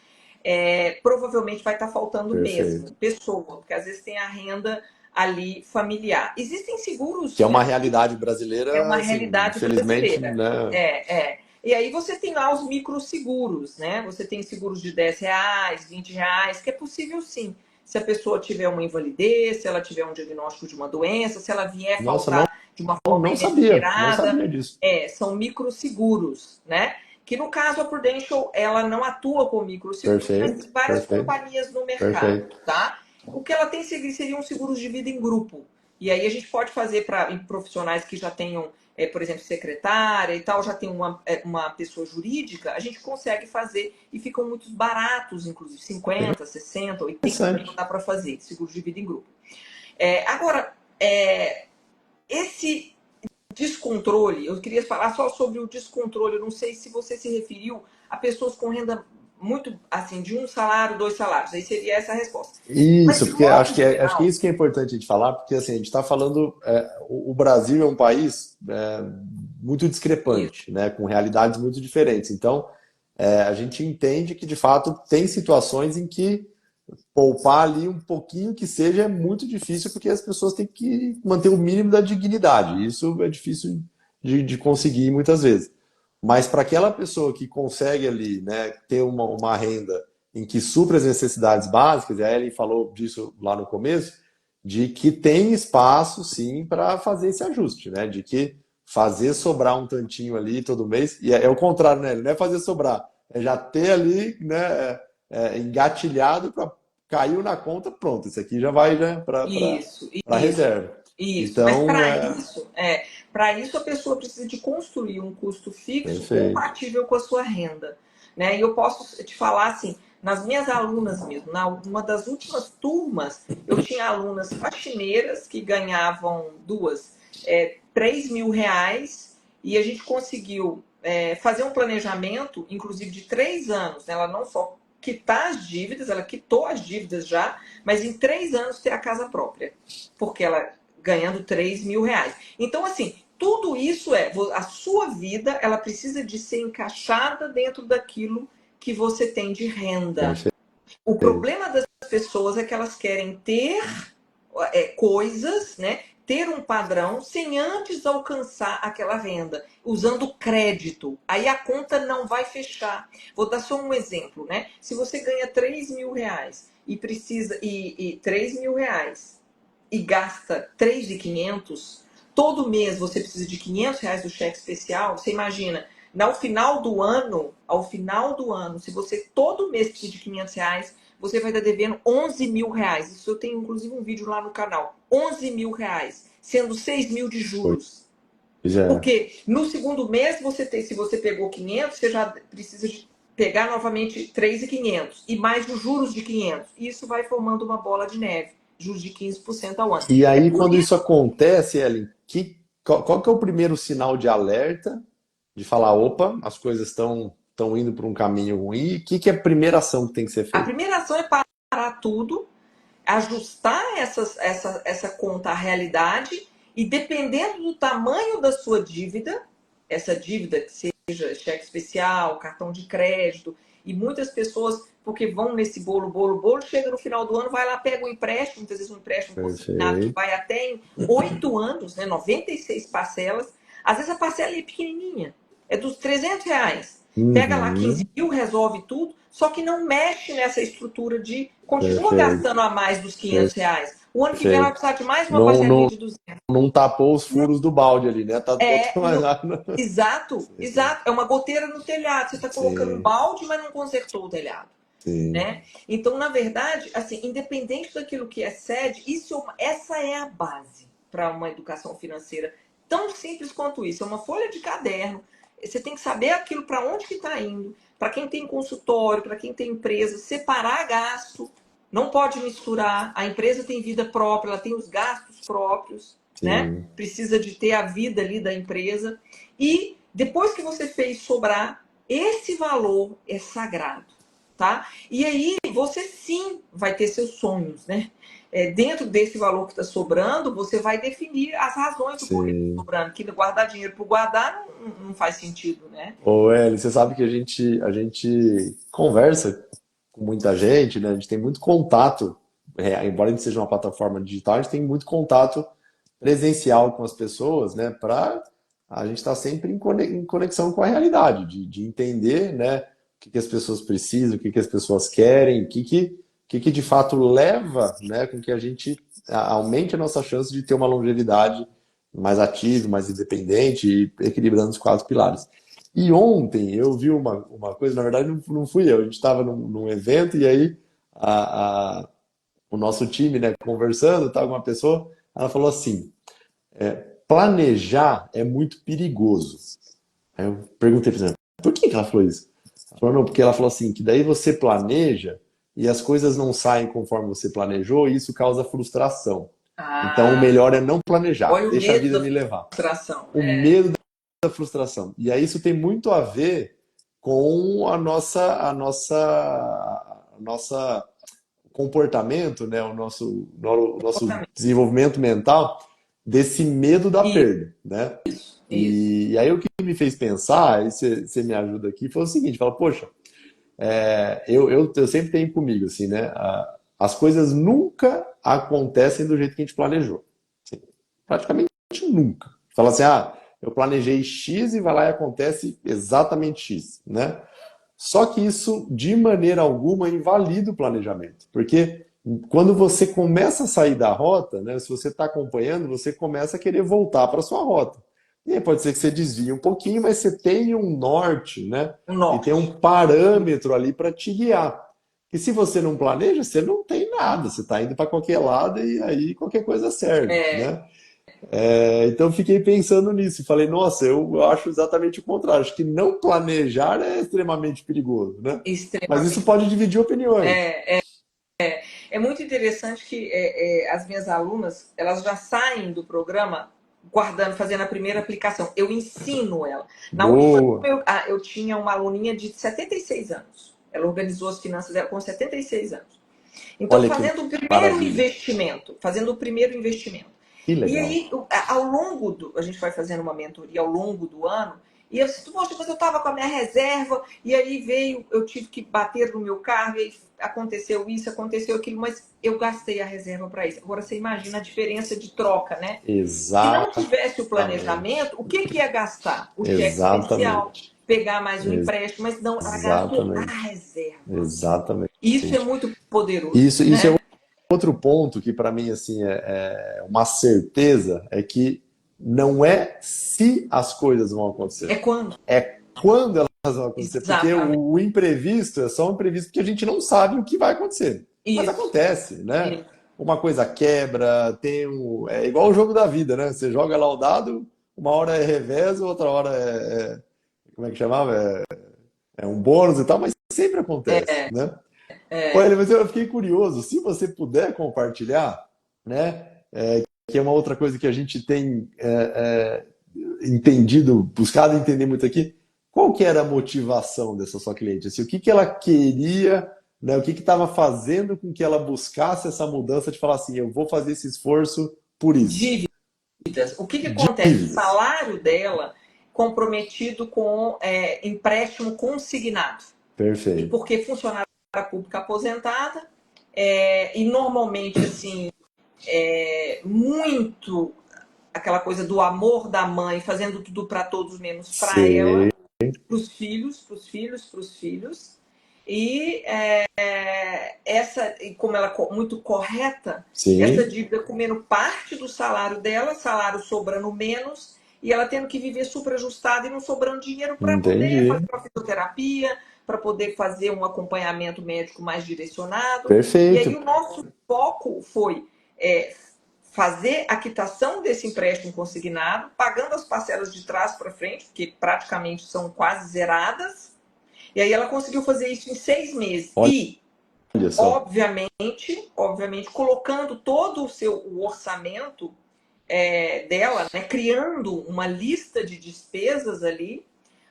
provavelmente vai estar faltando mesmo perfeito. pessoa, porque às vezes tem a renda ali familiar. Existem Que é seguros, uma realidade é brasileira, uma assim, realidade infelizmente, brasileira. né? E aí você tem lá os microseguros, né? Você tem seguros de R$ 10, R$ 20, que é possível sim. Se a pessoa tiver uma invalidez, se ela tiver um diagnóstico de uma doença, se ela vier Nossa, não, faltar de uma forma não inesperada, sabia disso. são microseguros, né? Que no caso a Prudential, ela não atua com microseguros, mas Perfeito, tem várias perfeito, companhias no mercado, perfeito. tá? O que ela tem seriam seguros de vida em grupo. E aí a gente pode fazer para profissionais que já tenham, por exemplo, secretária e tal, já tem uma pessoa jurídica, a gente consegue fazer e ficam muito baratos, inclusive 50, 60, 80 já Interessante. dá para fazer seguro de vida em grupo. Agora, esse descontrole, eu queria falar só sobre o descontrole, eu não sei se você se referiu a pessoas com renda muito, assim, de um salário, 2 salários, aí seria essa a resposta. Mas, Isso, de porque modo acho que é geral, isso que é importante a gente falar, porque assim, a gente está falando, o Brasil é um país muito isso, discrepante, né, com realidades muito diferentes. Então, a gente entende que de fato tem situações em que poupar ali um pouquinho que seja é muito difícil, porque as pessoas têm que manter o mínimo da dignidade. Isso é difícil de conseguir muitas vezes. Mas para aquela pessoa que consegue ali, né, ter uma renda em que supra as necessidades básicas, e a Ellen falou disso lá no começo, de que tem espaço sim para fazer esse ajuste, né? De que fazer sobrar um tantinho ali todo mês, e é o contrário, né? Não é fazer sobrar, é já ter ali, né, engatilhado para caiu na conta, pronto, isso aqui já vai, né, Isso, para isso, reserva. isso. Mas Então, para isso a pessoa precisa de construir um custo fixo perfeito. compatível com a sua renda, né? E eu posso te falar assim, nas minhas alunas mesmo, uma das últimas turmas, eu tinha alunas faxineiras que ganhavam R$ 3.000 e a gente conseguiu fazer um planejamento, inclusive de 3 anos, né? Ela não só quitar as dívidas, ela quitou as dívidas já, mas em 3 anos ter a casa própria, porque ela ganhando R$ 3.000. Então, assim, tudo isso a sua vida, ela precisa de ser encaixada dentro daquilo que você tem de renda. Perfeito. O problema das pessoas é que elas querem ter coisas, né? Ter um padrão sem antes alcançar aquela renda, usando crédito. Aí a conta não vai fechar. Vou dar só um exemplo, né? Se você ganha R$ 3.000 e precisa R$ 3.000 e gasta 3.500, todo mês você precisa de R$ 500 do cheque especial. Você imagina, ao final do ano, se você todo mês precisa de R$ 500, você vai estar devendo R$ 11.000. Isso eu tenho inclusive um vídeo lá no canal. R$ 11.000, sendo 6.000 de juros. Pois é. Porque no segundo mês, se você pegou 500, você já precisa de pegar novamente 3.500 e mais os juros de 500. Isso vai formando uma bola de neve, juros de 15% ao ano. E É aí, por quando isso. isso acontece, Ellen, qual que é o primeiro sinal de alerta de falar, opa, as coisas estão indo para um caminho ruim? E o que é a primeira ação que tem que ser A feita? primeira ação é parar tudo, ajustar essa conta à realidade e dependendo do tamanho da sua dívida, essa dívida que seja cheque especial, cartão de crédito, e muitas pessoas, porque vão nesse bolo, bolo, bolo, chega no final do ano, vai lá, pega um empréstimo, muitas vezes um empréstimo consignado que Perfeito. vai até em 8 anos, né, 96 parcelas, às vezes a parcela é pequenininha, é dos R$ 300. Pega lá Uhum, 15.000, resolve tudo, só que não mexe nessa estrutura de continua perfeito, gastando a mais dos R$ 500. O ano que vem vai perfeito. precisar de mais uma Não, parcelinha não, de 200. não tapou os furos do balde ali, né? Tá É, botando mais nada. exato, exato. É uma goteira no telhado. Você está colocando Sim, balde, mas não consertou o telhado. sim, Né? Então, na verdade, assim, independente daquilo que excede, essa é a base para uma educação financeira tão simples quanto isso. É uma folha de caderno. Você tem que saber aquilo para onde que está indo. Para quem tem consultório, para quem tem empresa, separar gasto. Não pode misturar. A empresa tem vida própria, ela tem os gastos próprios, né? sim. Precisa de ter a vida ali da empresa. E depois que você fez sobrar, esse valor é sagrado, tá? E aí você sim vai ter seus sonhos, né? Dentro desse valor que está sobrando, você vai definir as razões do porquê está Sim. sobrando. Que guardar dinheiro por guardar não faz sentido, né? Ô, Eli, você sabe que a gente conversa com muita gente, né? A gente tem muito contato, embora a gente seja uma plataforma digital, a gente tem muito contato presencial com as pessoas, né? Para a gente estar sempre em conexão com a realidade, de entender, né? O que as pessoas precisam, o que as pessoas querem, o que de fato leva, né? Com que a gente aumente a nossa chance de ter uma longevidade mais ativa, mais independente e equilibrando os quatro pilares. E ontem eu vi uma coisa, na verdade não fui eu, a gente estava num evento e aí a, o nosso time, né, conversando, tá, com uma pessoa, ela falou assim, planejar é muito perigoso. Aí eu perguntei para ela, por que ela falou isso? Ela falou, não, porque ela falou assim, que daí você planeja e as coisas não saem conforme você planejou e isso causa frustração. Então o Ah, melhor é não planejar, olha o deixa a medo vida da me levar. frustração. O medo da frustração. E aí isso tem muito a ver com a nossa comportamento, né? O nosso desenvolvimento mental desse medo da Isso, perda, né? isso. E aí o que me fez pensar, e você me ajuda aqui, foi o seguinte, fala, poxa, eu sempre tenho comigo, assim, né? As coisas nunca acontecem do jeito que a gente planejou. Assim, praticamente nunca. Fala assim, eu planejei X e vai lá e acontece exatamente X, né? Só que isso, de maneira alguma, invalida o planejamento, porque quando você começa a sair da rota, né, se você está acompanhando, você começa a querer voltar para sua rota. E aí pode ser que você desvie um pouquinho, mas você tenha um norte, né? O E tem um norte. parâmetro ali para te guiar. E se você não planeja, você não tem nada, você está indo para qualquer lado e aí qualquer coisa serve, É, né? Então fiquei pensando nisso e falei, nossa, eu acho exatamente o contrário. Acho que não planejar é extremamente perigoso, né? Mas isso extremamente. pode dividir opiniões. É, é muito interessante que as minhas alunas, elas já saem do programa guardando, fazendo a primeira aplicação. Eu ensino ela. Na última, Boa. eu tinha uma aluninha de 76 anos. Ela organizou as finanças dela com 76 anos. Então, Olha que fazendo o primeiro maravilha. investimento, fazendo o primeiro investimento. Que E legal. aí, ao longo do. A gente vai fazendo uma mentoria ao longo do ano. E eu disse, poxa, mas eu estava com a minha reserva, e aí veio, eu tive que bater no meu carro, e aí aconteceu isso, aconteceu aquilo, mas eu gastei a reserva para isso. Agora você imagina a diferença de troca, né? Se não tivesse o Exatamente. planejamento, o que, que ia gastar? O cheque especial, Exatamente. pegar mais um Ex- empréstimo, mas não, ela gastou a Exatamente. reserva. Exatamente. E isso é muito poderoso, Isso é né? outro ponto que para mim assim é uma certeza é que não é se as coisas vão acontecer, É quando? é quando elas vão acontecer, porque Exatamente. o imprevisto é só um imprevisto porque a gente não sabe o que vai acontecer. Mas Isso. acontece, né? Isso. Uma coisa quebra, é igual o jogo da vida, né? Você joga lá o dado, uma hora é revés, outra hora como é que chamava? É um bônus e tal, mas sempre acontece, né? É, Olha, mas eu fiquei curioso, se você puder compartilhar, né? Que é uma outra coisa que a gente tem entendido, buscado entender muito aqui, qual que era a motivação dessa sua cliente? Assim, o que que ela queria, né? O que que estava fazendo com que ela buscasse essa mudança de falar assim, eu vou fazer esse esforço por isso? dívidas. O que, que acontece? O Dívidas. salário dela comprometido com empréstimo consignado. E Perfeito. porque funcionária pública aposentada, e normalmente, assim, muito aquela coisa do amor da mãe, fazendo tudo para todos menos para Sei, ela, para os filhos, para os filhos, para os filhos. E como ela é muito correta, essa sim, dívida comendo parte do salário dela, salário sobrando menos, e ela tendo que viver super ajustada e não sobrando dinheiro para poder fazer entendi. uma fisioterapia, para poder fazer um acompanhamento médico mais direcionado. E aí Perfeito. o nosso foco foi é, fazer a quitação desse empréstimo consignado, pagando as parcelas de trás para frente, que praticamente são quase zeradas. E aí ela conseguiu fazer isso em 6 meses. E, Olha só. obviamente, colocando todo o orçamento dela, né, criando uma lista de despesas ali,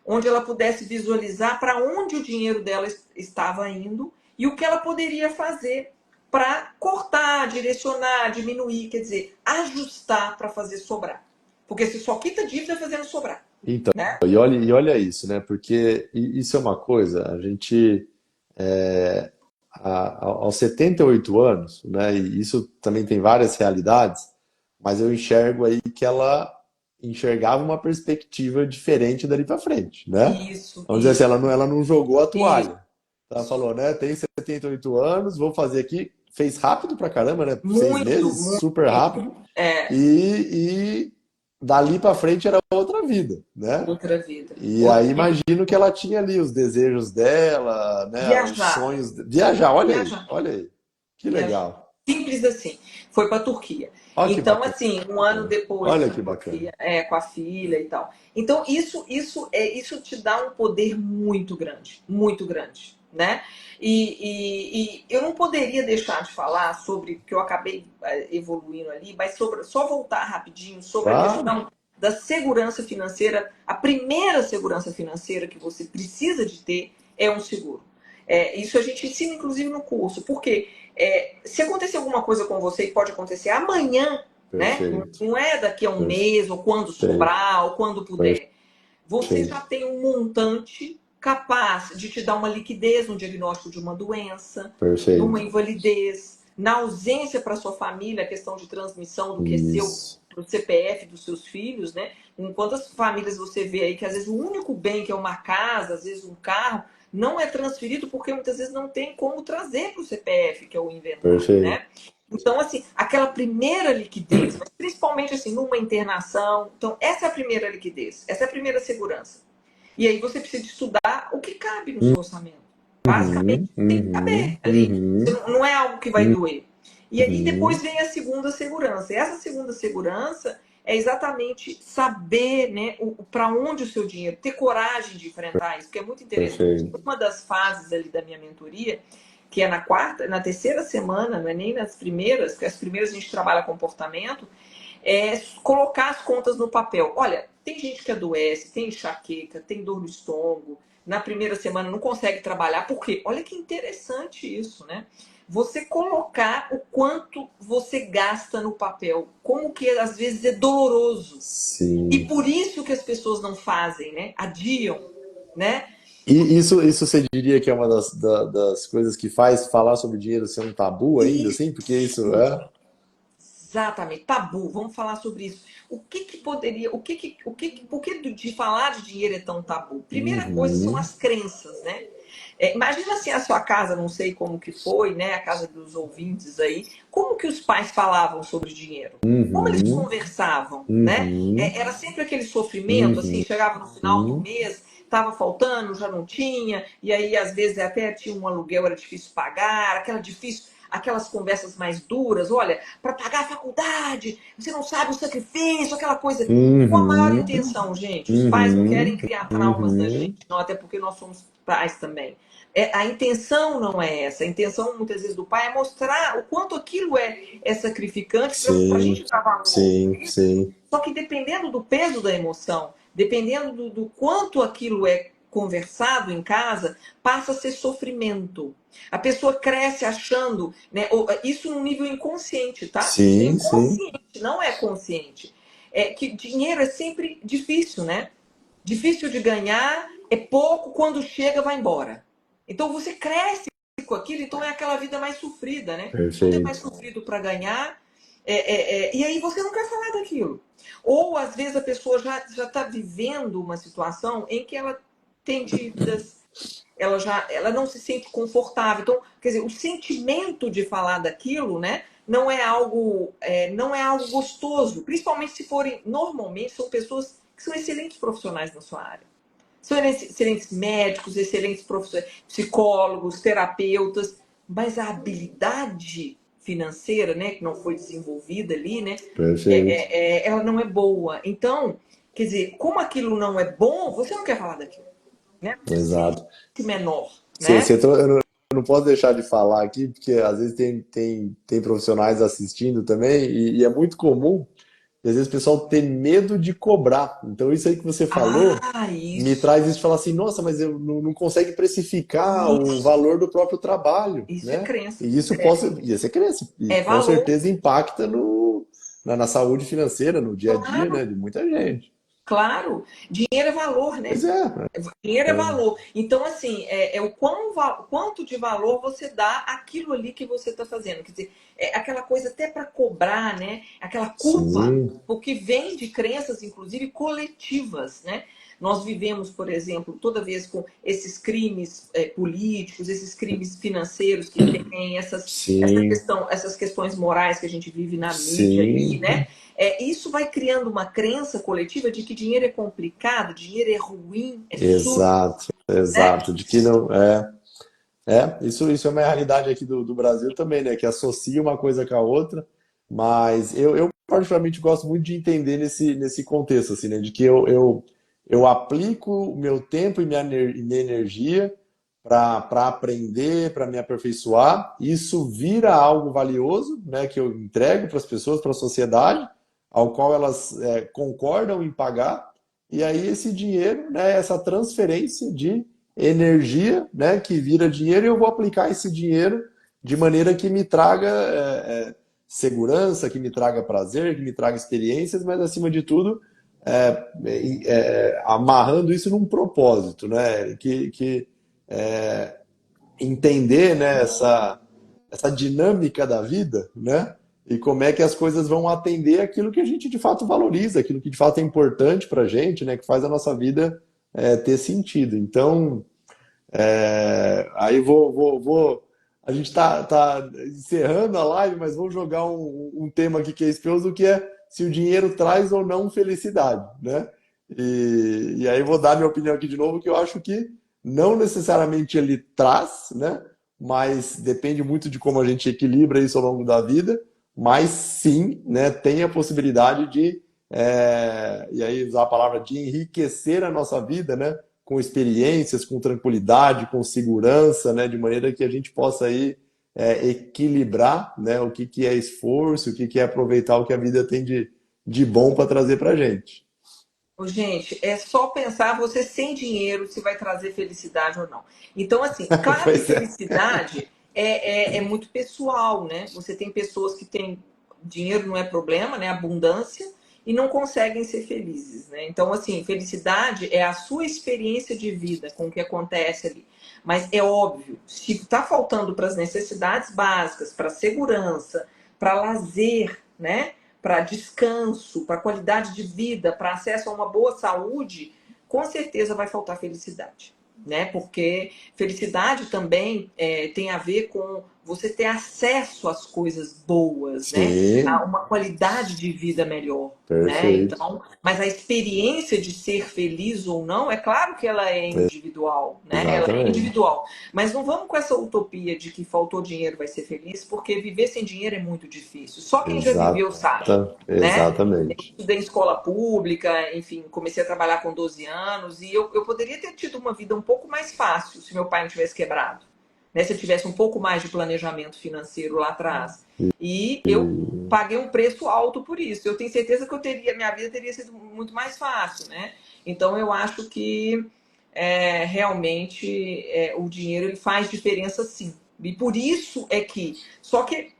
onde ela pudesse visualizar para onde o dinheiro dela estava indo e o que ela poderia fazer para cortar, direcionar, diminuir, quer dizer, ajustar para fazer sobrar. Porque se só quita dívida fazendo sobrar, Então, né? e olha isso, né? Porque isso é uma coisa, a gente, aos 78 anos, né? E isso também tem várias realidades, mas eu enxergo aí que ela enxergava uma perspectiva diferente dali para frente, né? Isso, Vamos dizer assim, isso, ela não jogou a isso. toalha. Ela falou, né? Tem 78 anos, vou fazer aqui. Fez rápido pra caramba, né? seis Muito, meses, muito. super rápido. É, E dali para frente era outra vida, né? outra vida. E Outra aí vida. imagino que ela tinha ali os desejos dela, né? Os Viajar, sonhos. Viajar, olha aí, viajar, olha aí. Que viajar. legal. Simples assim. Foi para a Turquia. Olha que Então, bacana. assim, um ano depois Olha para que a bacana. Turquia, com a filha e tal. Então, isso te dá um poder muito grande, né? E eu não poderia deixar de falar sobre, que eu acabei evoluindo ali, mas só voltar rapidinho sobre a Claro, questão da segurança financeira. A primeira segurança financeira que você precisa de ter é um seguro. Isso a gente ensina, inclusive, no curso. Porque se acontecer alguma coisa com você, e pode acontecer amanhã, né? perfeito, Não é daqui a um perfeito, mês, ou quando sobrar, ou quando puder. Você já perfeito. tem um montante capaz de te dar uma liquidez no diagnóstico de uma doença, numa Perfeito. invalidez, na ausência para sua família, a questão de transmissão do que é seu Isso. para o CPF dos seus filhos, né? Em quantas famílias você vê aí que às vezes o único bem, que é uma casa, às vezes um carro, não é transferido porque muitas vezes não tem como trazer para o CPF, que é o inventário, Perfeito. né? Então, assim, aquela primeira liquidez, mas principalmente assim, numa internação. Então, essa é a primeira liquidez, essa é a primeira segurança. E aí você precisa estudar o que cabe no seu orçamento. Basicamente, Uhum, tem que caber uhum, ali. uhum, Não é algo que vai doer. E aí depois uhum. vem a segunda segurança. E essa segunda segurança é exatamente saber, né, para onde o seu dinheiro, ter coragem de enfrentar isso, que é muito interessante. Perfeito. Uma das fases ali da minha mentoria, que é na quarta, na terceira semana, não é nem nas primeiras, porque as primeiras a gente trabalha comportamento, é colocar as contas no papel. Olha, tem gente que adoece, tem enxaqueca, tem dor no estômago, na primeira semana não consegue trabalhar. Por quê? Olha que interessante isso, né? Você colocar o quanto você gasta no papel, como que às vezes é doloroso. E Sim. por isso que as pessoas não fazem, né? Adiam, né? E isso você diria que é uma das coisas que faz falar sobre dinheiro ser um tabu ainda, assim? Porque isso Isso. é. Exatamente, tabu. Vamos falar sobre isso. O que que poderia, por que de falar de dinheiro é tão tabu? Primeira coisa são Uhum, as crenças, né? Imagina assim a sua casa, não sei como que foi, né? A casa dos ouvintes aí. Como que os pais falavam sobre dinheiro? Como eles uhum, conversavam, né? uhum, Era sempre aquele sofrimento, assim, uhum, chegava no final do mês, estava faltando, já não tinha, e aí às vezes até tinha um aluguel, era difícil pagar, aquelas conversas mais duras, olha, para pagar a faculdade, você não sabe o sacrifício, aquela coisa. Com a maior uhum, intenção, gente. Os pais não querem uhum, criar traumas na gente, uhum. não, até porque nós somos pais também. A intenção não é essa. A intenção, muitas vezes, do pai é mostrar o quanto aquilo é sacrificante para a Sim, gente dar valor. sim, sim, Só que dependendo do peso da emoção, dependendo do quanto aquilo é conversado em casa, passa a ser sofrimento. A pessoa cresce achando, né, isso no nível inconsciente, tá? Isso é sim, sim, inconsciente, não é consciente. É que dinheiro é sempre difícil, né? Difícil de ganhar, é pouco, quando chega, vai embora. Então você cresce com aquilo, então é aquela vida mais sofrida, né? Tudo é mais perfeito. sofrido para ganhar, e aí você não quer falar daquilo. Ou às vezes a pessoa já está vivendo uma situação em que ela tem dívidas, ela não se sente confortável. Então, quer dizer, o sentimento de falar daquilo, né? Não é algo gostoso, principalmente se forem, normalmente são pessoas que são excelentes profissionais na sua área. São excelentes médicos, excelentes professores, psicólogos, terapeutas, mas a habilidade financeira, né, que não foi desenvolvida ali, né, Perfeito. ela não é boa. Então, quer dizer, como aquilo não é bom, você não quer falar daquilo, né? Você se sente Exato. menor, Você, né? você tô- eu não posso deixar de falar aqui, porque às vezes tem profissionais assistindo também, e é muito comum, e às vezes o pessoal tem medo de cobrar. Então, isso aí que você falou Ah, me isso, traz isso de falar assim, nossa, mas eu não consegue precificar o isso, valor do próprio trabalho, isso é né? crença. E isso pode, e você cresce, e É com valor. certeza impacta na saúde financeira, no dia a dia, Claro, né, de muita gente. claro. Dinheiro é valor, Pois né? é, Dinheiro é é, valor. Então, assim, é o quanto de valor você dá àquilo ali que você está fazendo. Quer dizer, é aquela coisa até para cobrar, né? Aquela culpa, sim, porque vem de crenças, inclusive, coletivas, né? Nós vivemos, por exemplo, toda vez com esses crimes políticos, esses crimes financeiros que tem, sim, essas questões morais que a gente vive na mídia aí, sim. né? Isso vai criando uma crença coletiva de que dinheiro é complicado, dinheiro é ruim, é sujo, Exato, né? exato. De que não é. Isso é uma realidade aqui do Brasil também, né? Que associa uma coisa com a outra, mas eu particularmente gosto muito de entender nesse contexto, assim, né? De que eu aplico o meu tempo e minha energia para aprender, para me aperfeiçoar. Isso vira algo valioso, né? Que eu entrego para as pessoas, para a sociedade, ao qual elas concordam em pagar. E aí esse dinheiro, né? Essa transferência de energia, né, que vira dinheiro, e eu vou aplicar esse dinheiro de maneira que me traga segurança, que me traga prazer, que me traga experiências, mas acima de tudo, amarrando isso num propósito, né, que entender, né, essa dinâmica da vida, né, e como é que as coisas vão atender aquilo que a gente de fato valoriza, aquilo que de fato é importante para a gente, né? Que faz a nossa vida ter sentido. Então, aí a gente tá encerrando a live, mas vou jogar um tema aqui que é espinhoso, que é se o dinheiro traz ou não felicidade, né? E aí vou dar minha opinião aqui de novo, que eu acho que não necessariamente ele traz, né? Mas depende muito de como a gente equilibra isso ao longo da vida, mas sim, né, tem a possibilidade de, e aí usar a palavra de enriquecer a nossa vida, né? Com experiências, com tranquilidade, com segurança, né? De maneira que a gente possa aí equilibrar, né? O que que é esforço, o que que é aproveitar o que a vida tem de bom para trazer para a gente. Ô, gente, é só pensar você sem dinheiro se vai trazer felicidade ou não. Então, assim, claro que Pois é, felicidade é muito pessoal, né? Você tem pessoas que têm dinheiro não é problema, né? Abundância e não conseguem ser felizes, né? Então, assim, felicidade é a sua experiência de vida com o que acontece ali. Mas é óbvio, se está faltando para as necessidades básicas, para segurança, para lazer, né? Para descanso, para qualidade de vida, para acesso a uma boa saúde, com certeza vai faltar felicidade, né? Porque felicidade também tem a ver com você ter acesso às coisas boas, né? A sim, uma qualidade de vida melhor, né? perfeito. Então, mas a experiência de ser feliz ou não, é claro que ela é individual, né? Ela é Exatamente. individual. Mas não vamos com essa utopia de que faltou dinheiro vai ser feliz, porque viver sem dinheiro é muito difícil. Só quem já viveu sabe, né? Exatamente. Estudei em escola pública, enfim, comecei a trabalhar com 12 anos e eu poderia ter tido uma vida um pouco mais fácil se meu pai não tivesse quebrado, né? Se eu tivesse um pouco mais de planejamento financeiro lá atrás. E eu paguei um preço alto por isso. Eu tenho certeza que minha vida teria sido muito mais fácil, né? Então eu acho que realmente o dinheiro ele faz diferença sim. E por isso é que. Só que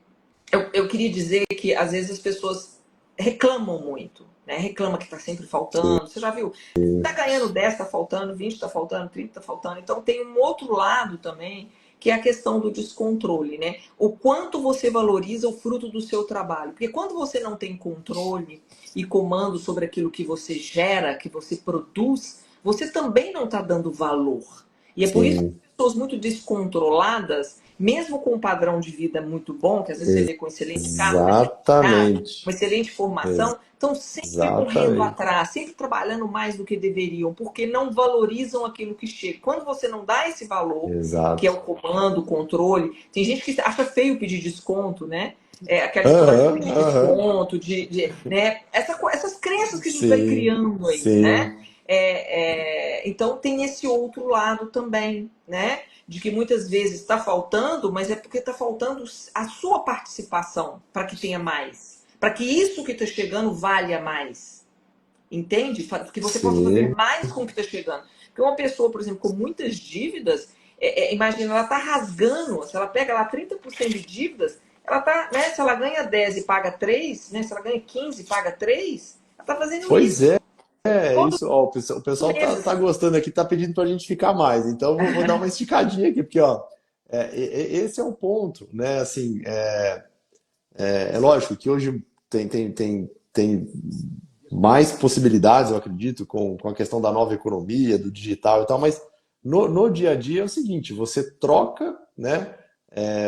eu queria dizer que às vezes as pessoas reclamam muito, né? Reclama que está sempre faltando. Você já viu? Está ganhando 10, está faltando, 20 está faltando, 30 está faltando. Então tem um outro lado também, que é a questão do descontrole, né? O quanto você valoriza o fruto do seu trabalho. Porque quando você não tem controle e comando sobre aquilo que você gera, que você produz, você também não está dando valor. E é por isso que Sim, pessoas muito descontroladas, mesmo com um padrão de vida muito bom, que às vezes você vê com excelente carro, uma excelente casa, uma exatamente. excelente formação, estão sempre correndo Exatamente. atrás, sempre trabalhando mais do que deveriam, porque não valorizam aquilo que chega. Quando você não dá esse valor, que é Exato. o comando, o controle, tem gente que acha feio pedir desconto, né? Aquela história de Aham, pedir aham. desconto, né? Essas crenças que a gente vai Sim, criando aí, né? sim, Então tem esse outro lado também, né? De que muitas vezes está faltando, mas é porque está faltando a sua participação para que tenha mais. Para que isso que está chegando valha mais. Entende? Que você possa fazer sim. mais com o que está chegando. Porque uma pessoa, por exemplo, com muitas dívidas, imagina, ela está rasgando, se ela pega lá 30% de dívidas, ela tá, né? Se ela ganha 10 e paga 3, né? Se ela ganha 15 e paga 3, ela está fazendo Pois isso é todos isso. Ó, o pessoal os tá meses. gostando aqui, tá pedindo pra gente ficar mais. Então vou dar uma esticadinha aqui, porque ó, esse é um ponto, né? Assim, é lógico que hoje tem mais possibilidades, eu acredito, com a questão da nova economia, do digital e tal, mas no dia a dia é o seguinte, você troca, né,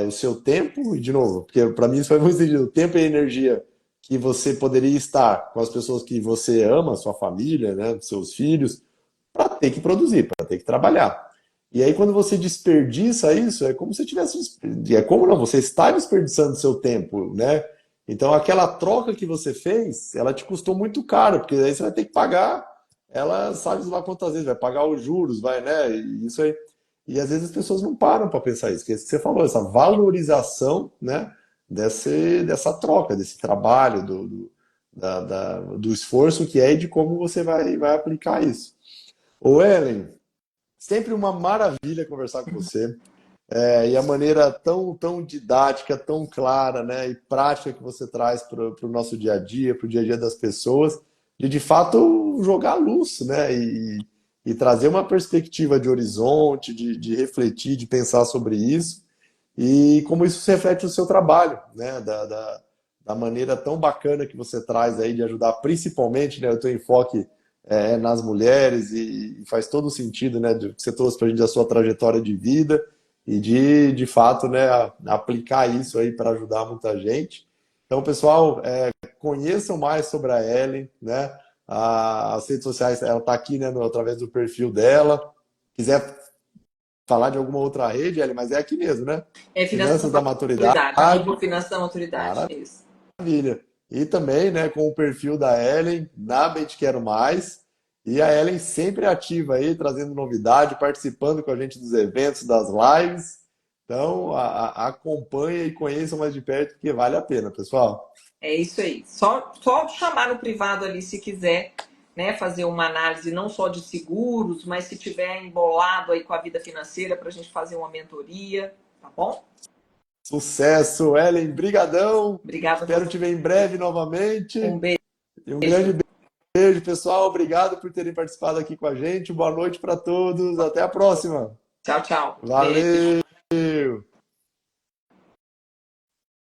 o seu tempo, e de novo, porque para mim isso faz muito sentido, o tempo e a energia que você poderia estar com as pessoas que você ama, sua família, né, seus filhos, para ter que produzir, para ter que trabalhar. E aí, quando você desperdiça isso, é como se tivesse. É como não, você está desperdiçando seu tempo, né? Então, aquela troca que você fez, ela te custou muito caro, porque aí você vai ter que pagar, ela sabe lá quantas vezes, vai pagar os juros, vai, né? E isso aí. E às vezes as pessoas não param para pensar isso, que é isso que você falou, essa valorização, né? Dessa troca, desse trabalho, do esforço que é e de como você vai aplicar isso. Ô, Ellen, sempre uma maravilha conversar com você. E a maneira tão didática, tão clara, né, e prática que você traz para o nosso dia a dia, para o dia a dia das pessoas, de fato jogar luz, né, e trazer uma perspectiva de horizonte, de refletir, de pensar sobre isso, e como isso se reflete no seu trabalho, né, da maneira tão bacana que você traz aí de ajudar, principalmente, né, o teu enfoque nas mulheres e faz todo sentido, né, do que você trouxe para a gente da sua trajetória de vida e de fato, né, aplicar isso aí para ajudar muita gente. Então, pessoal, conheçam mais sobre a Ellen, né? As redes sociais, ela está aqui, né, através do perfil dela. Quiser falar de alguma outra rede, Ellen, mas é aqui mesmo, né? É Finanças Finanças da da Maturidade. Maturidade, arroba Finanças da Maturidade, isso. Maravilha. E também, né, com o perfil da Ellen, na Mente Quero Mais. E a Ellen sempre ativa aí, trazendo novidade, participando com a gente dos eventos, das lives. Então, acompanha e conheça mais de perto, porque vale a pena, pessoal. É isso aí. Só chamar no privado ali se quiser, né, fazer uma análise não só de seguros, mas se tiver embolado aí com a vida financeira para a gente fazer uma mentoria, tá bom? Sucesso, Ellen, brigadão. Obrigada a Espero você. te ver em breve novamente. Um beijo. E um grande beijo, pessoal. Obrigado por terem participado aqui com a gente. Boa noite para todos. Até a próxima. Tchau, tchau. Beijo. Valeu!